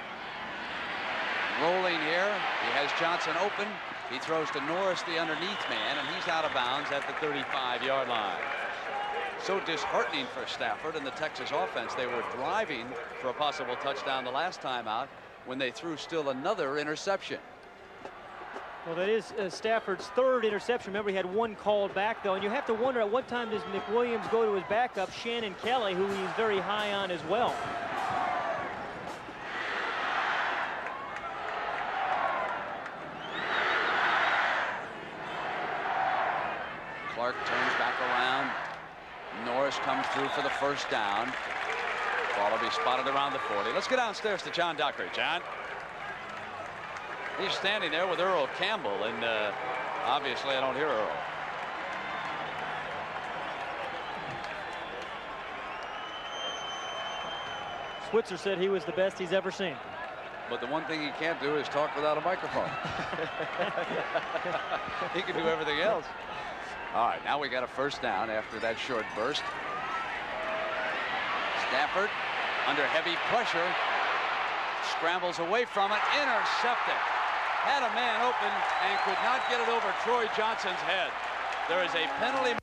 Speaker 13: Rolling here. He has Johnson open. He throws to Norris, the underneath man, and he's out of bounds at the 35-yard line. So disheartening for Stafford and the Texas offense. They were driving for a possible touchdown the last time out when they threw still another interception.
Speaker 2: Well, that is Stafford's 3rd interception. Remember, he had 1 called back, though, and you have to wonder at what time does McWilliams go to his backup, Shannon Kelly, who he's very high on as well.
Speaker 13: Clark turns back around. Norris comes through for the 1st down. Ball will be spotted around the 40. Let's go downstairs to John Dockery. John. He's standing there with Earl Campbell, and obviously I don't hear Earl.
Speaker 2: Switzer said he was the best he's ever seen.
Speaker 13: But the one thing he can't do is talk without a microphone. He can do everything else. All right, now we got a first down after that short burst. Stafford under heavy pressure scrambles away from it, intercepted. Had a man open and could not get it over Troy Johnson's head. There is a penalty.